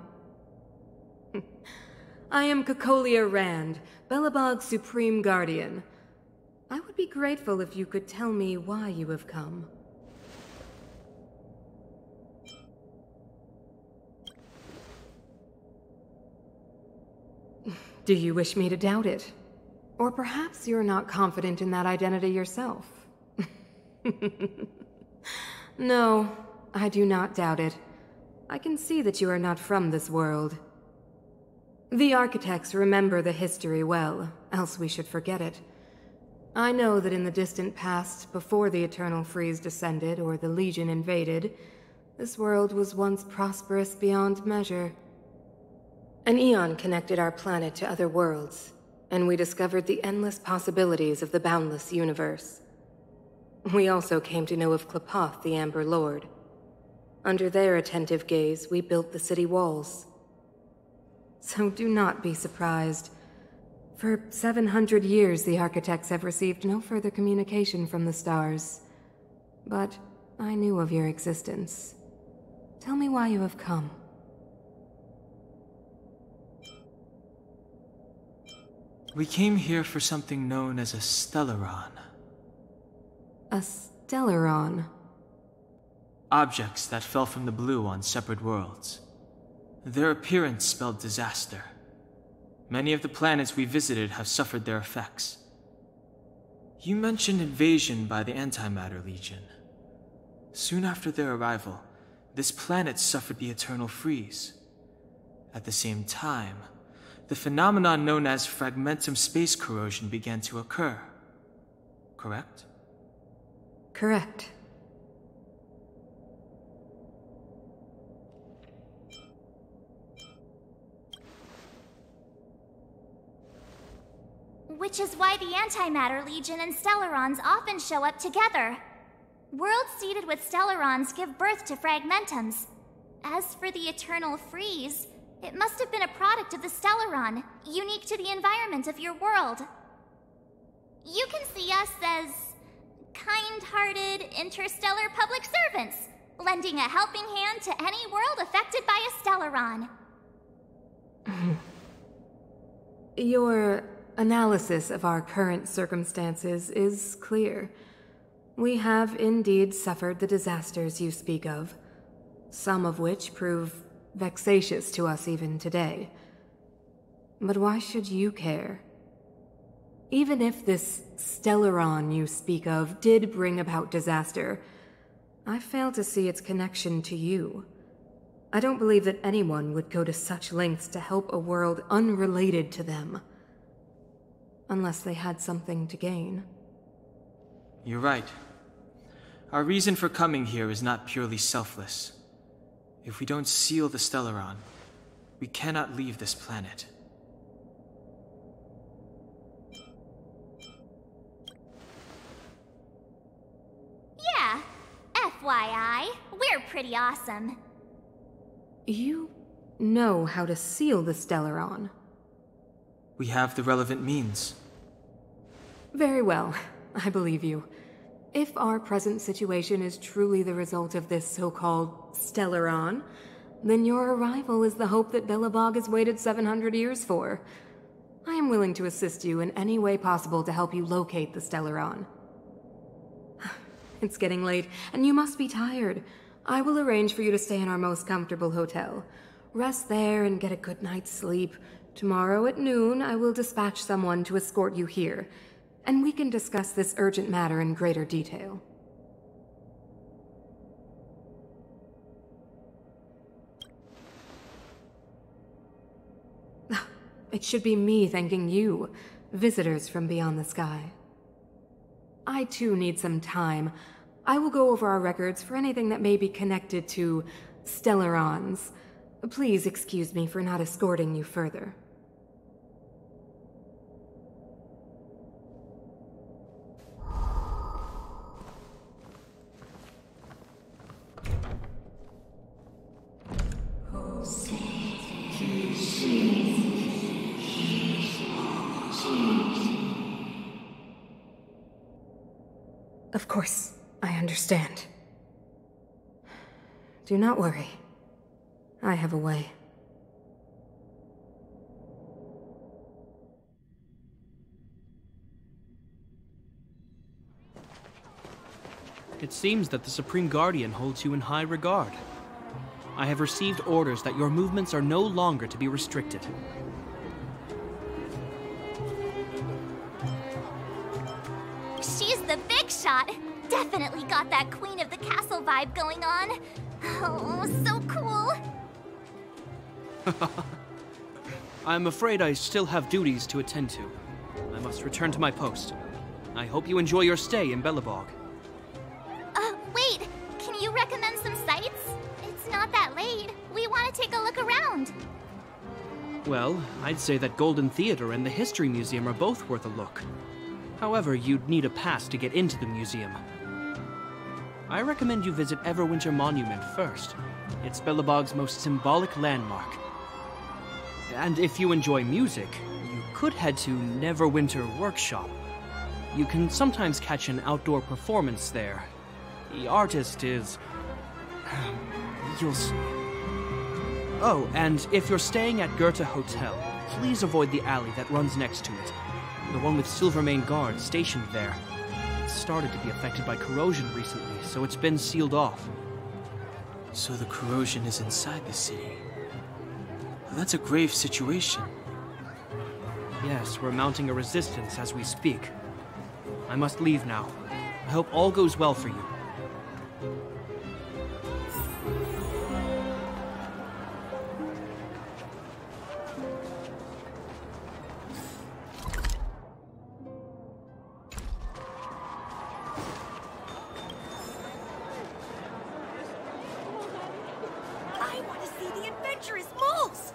I am Cocolia Rand, Belobog's Supreme Guardian. I would be grateful if you could tell me why you have come. Do you wish me to doubt it? Or perhaps you're not confident in that identity yourself. No, I do not doubt it. I can see that you are not from this world. The architects remember the history well, else we should forget it. I know that in the distant past, before the Eternal Freeze descended or the Legion invaded, this world was once prosperous beyond measure. An eon connected our planet to other worlds, and we discovered the endless possibilities of the boundless universe. We also came to know of Klapoth, the Amber Lord. Under their attentive gaze, we built the city walls. So do not be surprised. For 700 years, the architects have received no further communication from the stars. But I knew of your existence. Tell me why you have come. We came here for something known as a Stellaron. A Stellaron? Objects that fell from the blue on separate worlds. Their appearance spelled disaster. Many of the planets we visited have suffered their effects. You mentioned invasion by the Antimatter Legion. Soon after their arrival, this planet suffered the Eternal Freeze. At the same time, the phenomenon known as fragmentum space corrosion began to occur. Correct? Correct. Which is why the Antimatter Legion and Stellarons often show up together. Worlds seeded with Stellarons give birth to fragmentums. As for the Eternal Freeze, it must have been a product of the Stellaron, unique to the environment of your world. You can see us as kind-hearted interstellar public servants, lending a helping hand to any world affected by a Stellaron. Your analysis of our current circumstances is clear. We have indeed suffered the disasters you speak of, some of which prove vexatious to us even today. But why should you care? Even if this Stellaron you speak of did bring about disaster, I fail to see its connection to you. I don't believe that anyone would go to such lengths to help a world unrelated to them. Unless they had something to gain. You're right. Our reason for coming here is not purely selfless. If we don't seal the Stellaron, we cannot leave this planet. Yeah, F FYI, we're pretty awesome. You know how to seal the Stellaron. We have the relevant means. Very well, I believe you. If our present situation is truly the result of this so-called Stellaron, then your arrival is the hope that Belobog has waited 700 years for. I am willing to assist you in any way possible to help you locate the Stellaron. It's getting late, and you must be tired. I will arrange for you to stay in our most comfortable hotel. Rest there and get a good night's sleep. Tomorrow at noon, I will dispatch someone to escort you here, and we can discuss this urgent matter in greater detail. It should be me thanking you, visitors from beyond the sky. I too need some time. I will go over our records for anything that may be connected to Stellarons. Please excuse me for not escorting you further. Of course, I understand. Do not worry. I have a way. It seems that the Supreme Guardian holds you in high regard. I have received orders that your movements are no longer to be restricted. She's the big shot! Definitely got that Queen of the Castle vibe going on. Oh, so cool! I'm afraid I still have duties to attend to. I must return to my post. I hope you enjoy your stay in Belobog. Wait! Can you recommend some sites? It's not that late. We want to take a look around. Well, I'd say that Golden Theater and the History Museum are both worth a look. However, you'd need a pass to get into the museum. I recommend you visit Everwinter Monument first. It's Belobog's most symbolic landmark. And if you enjoy music, you could head to Neverwinter Workshop. You can sometimes catch an outdoor performance there. The artist is... you'll see. Oh, and if you're staying at Goethe Hotel, please avoid the alley that runs next to it. The one with Silvermane guards stationed there. It started to be affected by corrosion recently, so it's been sealed off. So the corrosion is inside the city. That's a grave situation. Yes, we're mounting a resistance as we speak. I must leave now. I hope all goes well for you. I want to see the adventurous moles!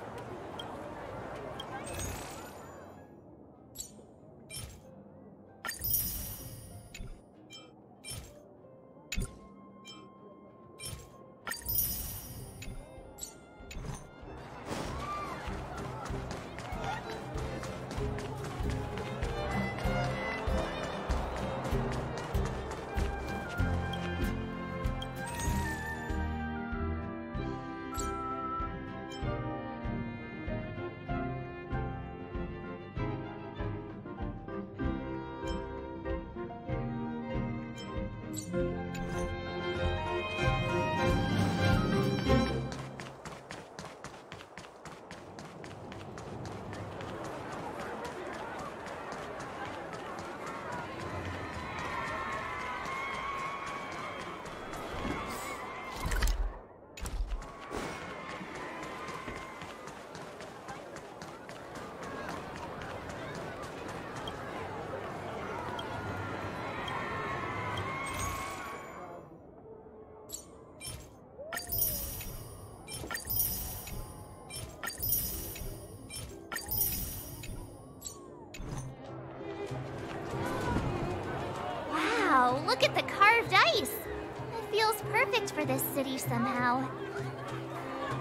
Wow, look at the carved ice! It feels looks perfect for this city somehow.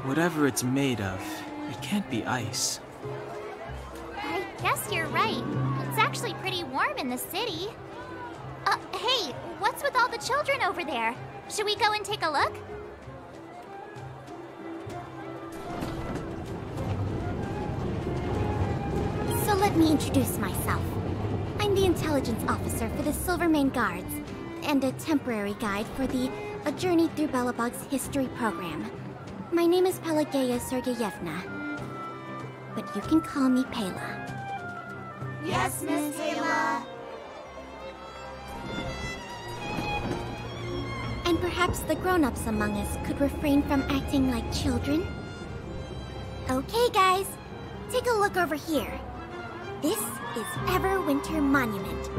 Whatever it's made of, it can't be ice. I guess you're right. It's actually pretty warm in the city. Hey, what's with all the children over there? Should we go and take a look? So let me introduce myself. I'm the intelligence officer for the Silvermane Guards, and a temporary guide for the A Journey Through Belobog's history program. My name is Pelageya Sergeyevna, but you can call me Pela. Yes, Miss Pela. And perhaps the grown-ups among us could refrain from acting like children? Okay, guys, take a look over here. This is Everwinter Monument.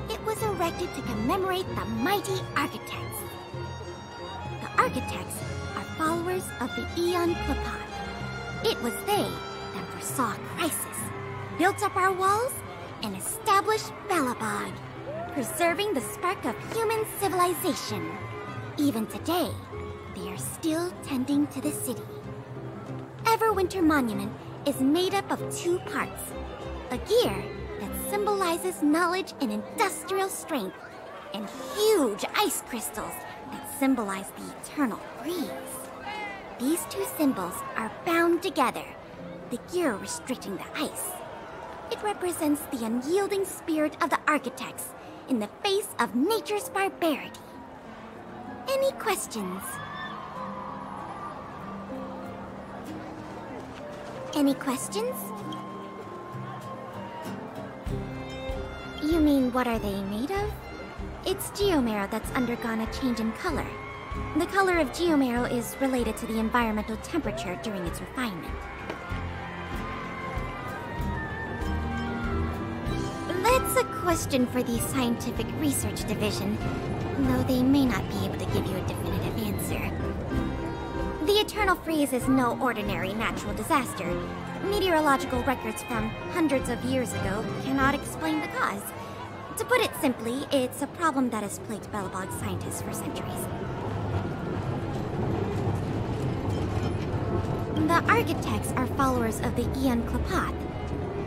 It was erected to commemorate the mighty architects. The architects are followers of the Aeon Klapat. It was they that foresaw crisis, built up our walls, and established Belobog, preserving the spark of human civilization. Even today, they are still tending to the city. Everwinter Monument is made up of 2 parts. A gear that symbolizes knowledge and industrial strength, and huge ice crystals that symbolize the eternal freeze. These 2 symbols are bound together, the gear restricting the ice. It represents the unyielding spirit of the architects in the face of nature's barbarity. Any questions? Any questions? You mean, what are they made of? It's geomarrow that's undergone a change in color. The color of geomarrow is related to the environmental temperature during its refinement. That's a question for the Scientific Research Division, though they may not be able to give you a definitive answer. The Eternal Freeze is no ordinary natural disaster. Meteorological records from hundreds of years ago cannot explain the cause. To put it simply, it's a problem that has plagued Belobog scientists for centuries. The architects are followers of the Aeon Klapat.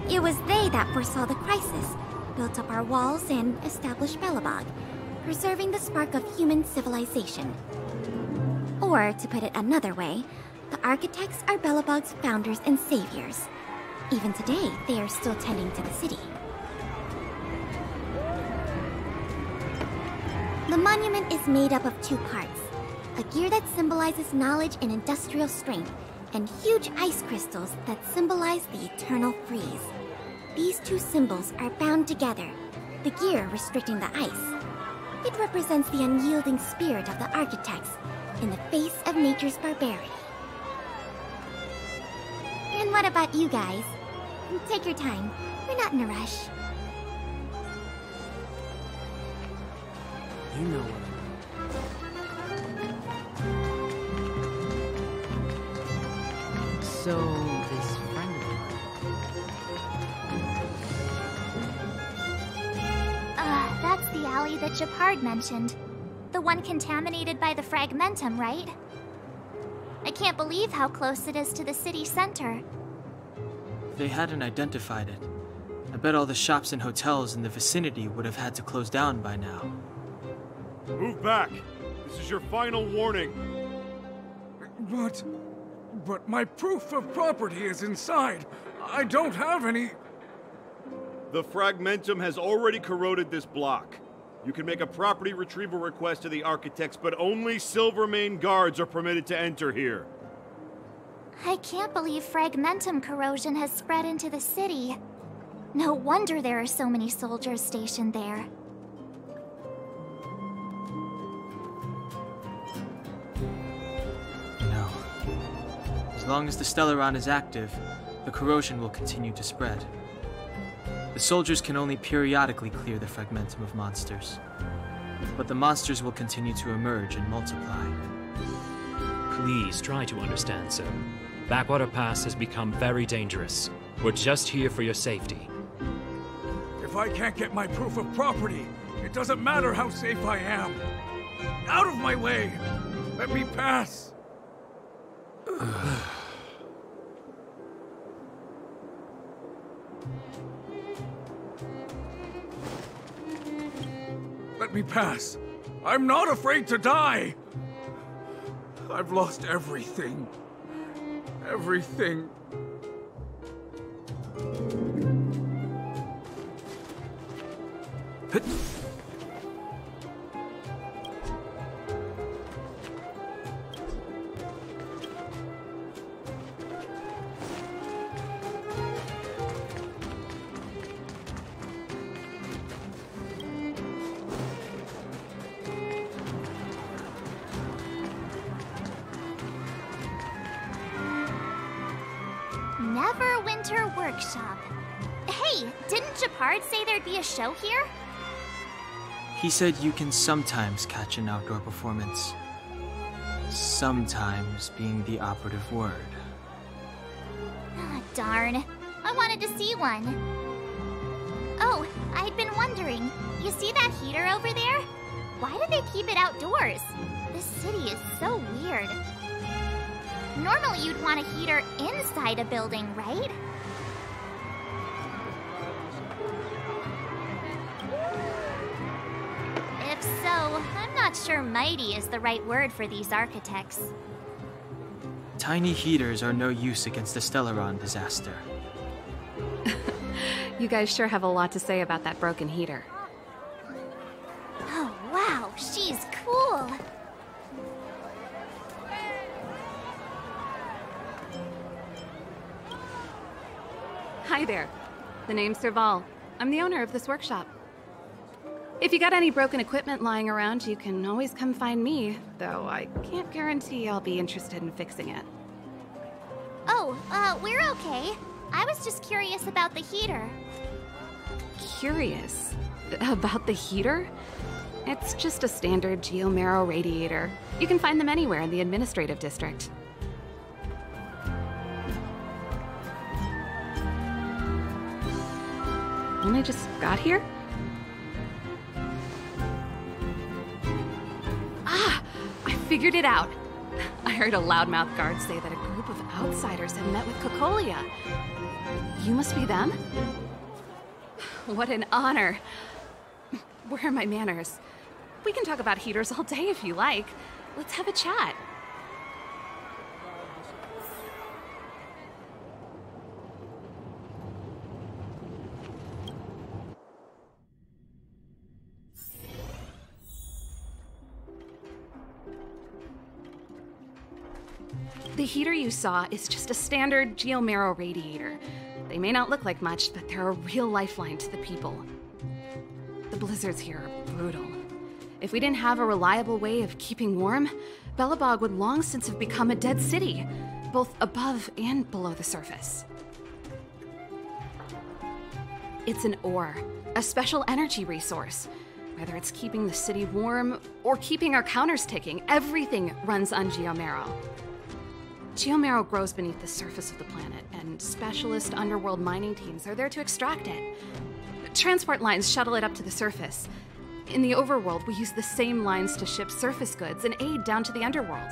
It was they that foresaw the crisis, built up our walls, and established Belobog, preserving the spark of human civilization. Or, to put it another way, the architects are Belobog's founders and saviors. Even today, they are still tending to the city. The monument is made up of 2 parts. A gear that symbolizes knowledge and industrial strength, and huge ice crystals that symbolize the eternal freeze. These 2 symbols are bound together, the gear restricting the ice. It represents the unyielding spirit of the architects in the face of nature's barbarity. And what about you guys? Take your time. We're not in a rush. You know what So, this friend of that's the alley that Japard mentioned. The one contaminated by the fragmentum, right? I can't believe how close it is to the city center. If they hadn't identified it, I bet all the shops and hotels in the vicinity would have had to close down by now. Move back! This is your final warning! But my proof of property is inside. I don't have any... The fragmentum has already corroded this block. You can make a property retrieval request to the architects, but only Silvermane Guards are permitted to enter here. I can't believe fragmentum corrosion has spread into the city. No wonder there are so many soldiers stationed there. No. As long as the Stellaron is active, the corrosion will continue to spread. The soldiers can only periodically clear the fragmentum of monsters. But the monsters will continue to emerge and multiply. Please try to understand, sir. Backwater Pass has become very dangerous. We're just here for your safety. If I can't get my proof of property, it doesn't matter how safe I am. Out of my way! Let me pass! Let me pass. I'm not afraid to die! I've lost everything. Everything. Neverwinter Workshop. Hey, didn't Japard say there'd be a show here? He said you can sometimes catch an outdoor performance. Sometimes being the operative word. Ah, darn. I wanted to see one. Oh, I'd been wondering. You see that heater over there? Why do they keep it outdoors? This city is so weird. Normally you'd want a heater inside a building, right? If so, I'm not sure mighty is the right word for these architects. Tiny heaters are no use against the Stellaron disaster. You guys sure have a lot to say about that broken heater. Oh, wow, she's cool. Hi there. The name's Serval. I'm the owner of this workshop. If you got any broken equipment lying around, you can always come find me, though I can't guarantee I'll be interested in fixing it. Oh, we're okay. I was just curious about the heater. Curious? About the heater? It's just a standard geomarrow radiator. You can find them anywhere in the administrative district. Only just got here? Ah! I figured it out! I heard a loudmouth guard say that a group of outsiders had met with Cocolia. You must be them? What an honor. Where are my manners? We can talk about heaters all day if you like. Let's have a chat. The heater you saw is just a standard geomarrow radiator. They may not look like much, but they're a real lifeline to the people. The blizzards here are brutal. If we didn't have a reliable way of keeping warm, Belobog would long since have become a dead city, both above and below the surface. It's an ore, a special energy resource. Whether it's keeping the city warm or keeping our counters ticking, everything runs on geomarrow. Geomarrow grows beneath the surface of the planet, and specialist underworld mining teams are there to extract it. Transport lines shuttle it up to the surface. In the overworld, we use the same lines to ship surface goods and aid down to the underworld.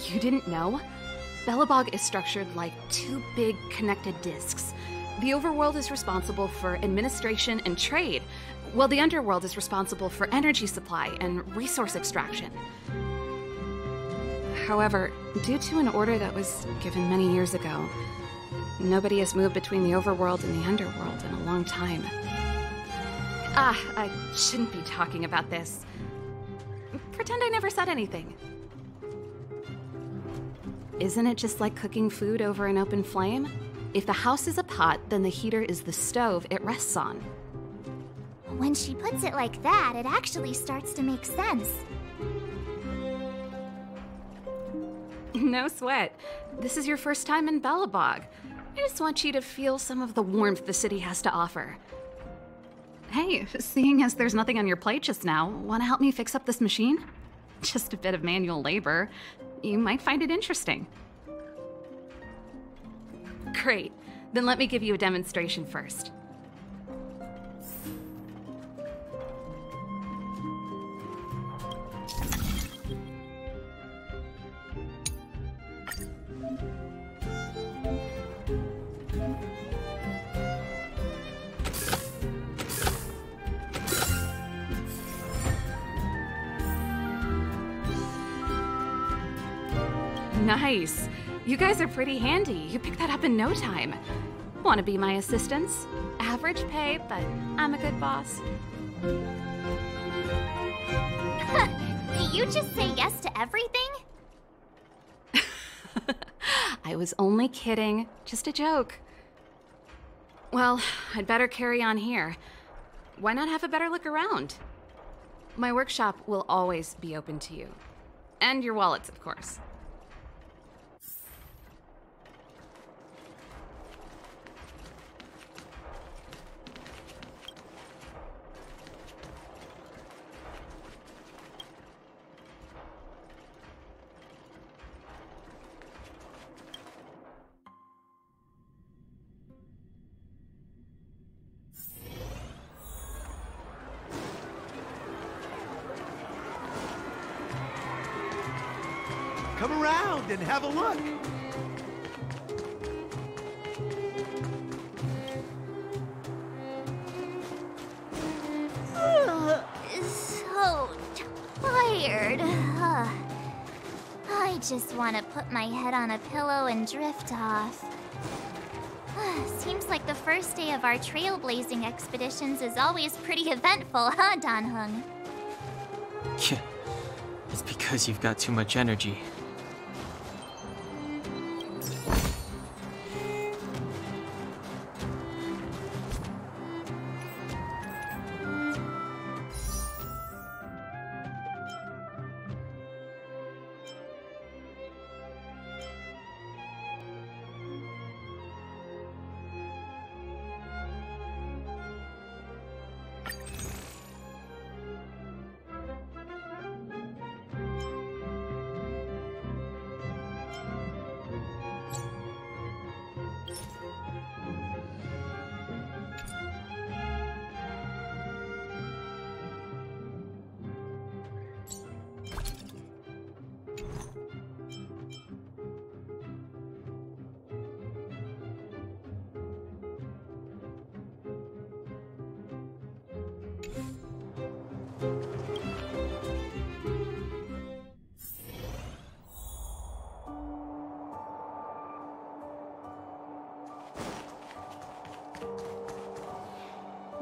You didn't know? Belobog is structured like two big connected disks. The overworld is responsible for administration and trade, while the underworld is responsible for energy supply and resource extraction. However, due to an order that was given many years ago, nobody has moved between the overworld and the underworld in a long time. I shouldn't be talking about this. Pretend I never said anything. Isn't it just like cooking food over an open flame? If the house is a pot, then the heater is the stove it rests on. When she puts it like that, it actually starts to make sense. No sweat. This is your first time in Belobog. I just want you to feel some of the warmth the city has to offer. Hey, seeing as there's nothing on your plate just now, want to help me fix up this machine? Just a bit of manual labor. You might find it interesting. Great. Then let me give you a demonstration first. Nice. You guys are pretty handy. You picked that up in no time. Want to be my assistants? Average pay, but I'm a good boss. Do you just say yes to everything? I was only kidding. Just a joke. Well, I'd better carry on here. Why not have a better look around? My workshop will always be open to you. And your wallets, of course. Come around and have a look. So tired. I just want to put my head on a pillow and drift off. Seems like the first day of our trailblazing expeditions is always pretty eventful, huh, Dan-hung? Yeah, it's because you've got too much energy.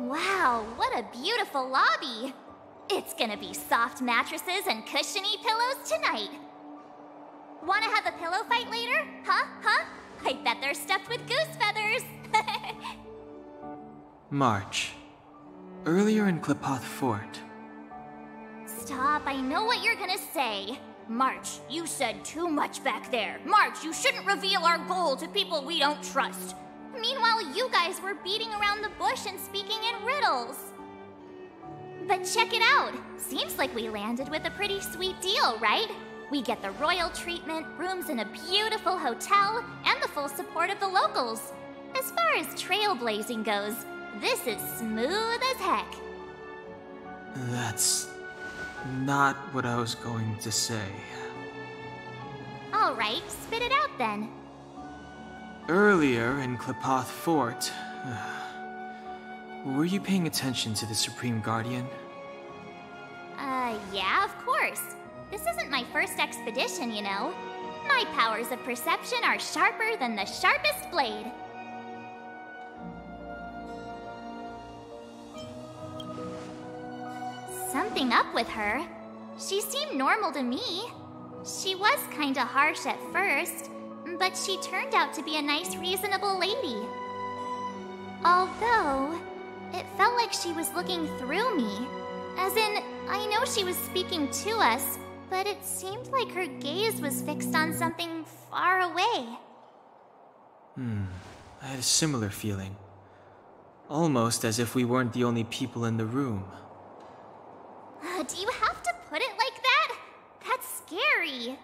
Wow, what a beautiful lobby! It's gonna be soft mattresses and cushiony pillows tonight. Wanna have a pillow fight later? Huh? I bet they're stuffed with goose feathers! March. Earlier in Klipoth Fort. Stop, I know what you're gonna say. March, you said too much back there. March, you shouldn't reveal our goal to people we don't trust. Meanwhile, you guys were beating around the bush and speaking in riddles. But check it out. Seems like we landed with a pretty sweet deal, right? We get the royal treatment, rooms in a beautiful hotel, and the full support of the locals. As far as trailblazing goes, this is smooth as heck. That's not what I was going to say. All right, spit it out then. Earlier in Klipoth Fort, were you paying attention to the Supreme Guardian? Yeah, of course. This isn't my first expedition, you know. My powers of perception are sharper than the sharpest blade. Something up with her. She seemed normal to me. She was kinda harsh at first, but she turned out to be a nice, reasonable lady. Although, it felt like she was looking through me. As in, I know she was speaking to us, but it seemed like her gaze was fixed on something far away. I had a similar feeling. Almost as if we weren't the only people in the room. Do you have to put it like that? That's scary.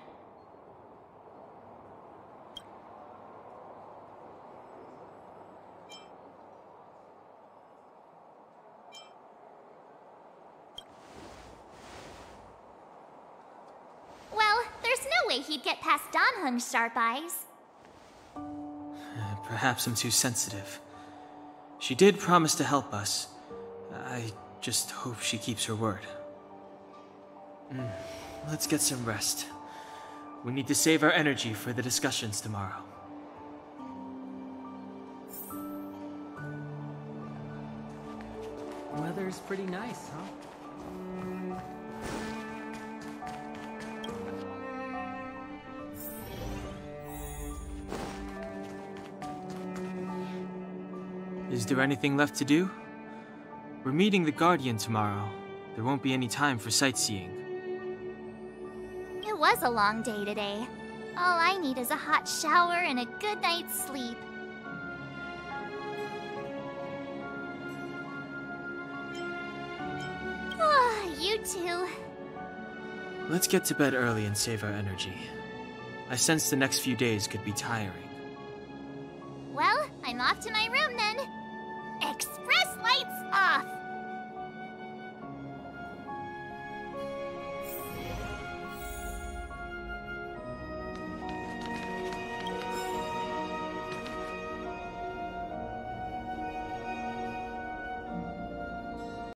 Well, there's no way he'd get past Dan-hung's sharp eyes. Perhaps I'm too sensitive. She did promise to help us. I just hope she keeps her word. Let's get some rest. We need to save our energy for the discussions tomorrow. Weather's pretty nice, huh? Is there anything left to do? We're meeting the Guardian tomorrow. There won't be any time for sightseeing. It was a long day today. All I need is a hot shower and a good night's sleep. You too. Let's get to bed early and save our energy. I sense the next few days could be tiring. Well, I'm off to my room then. Express lights off!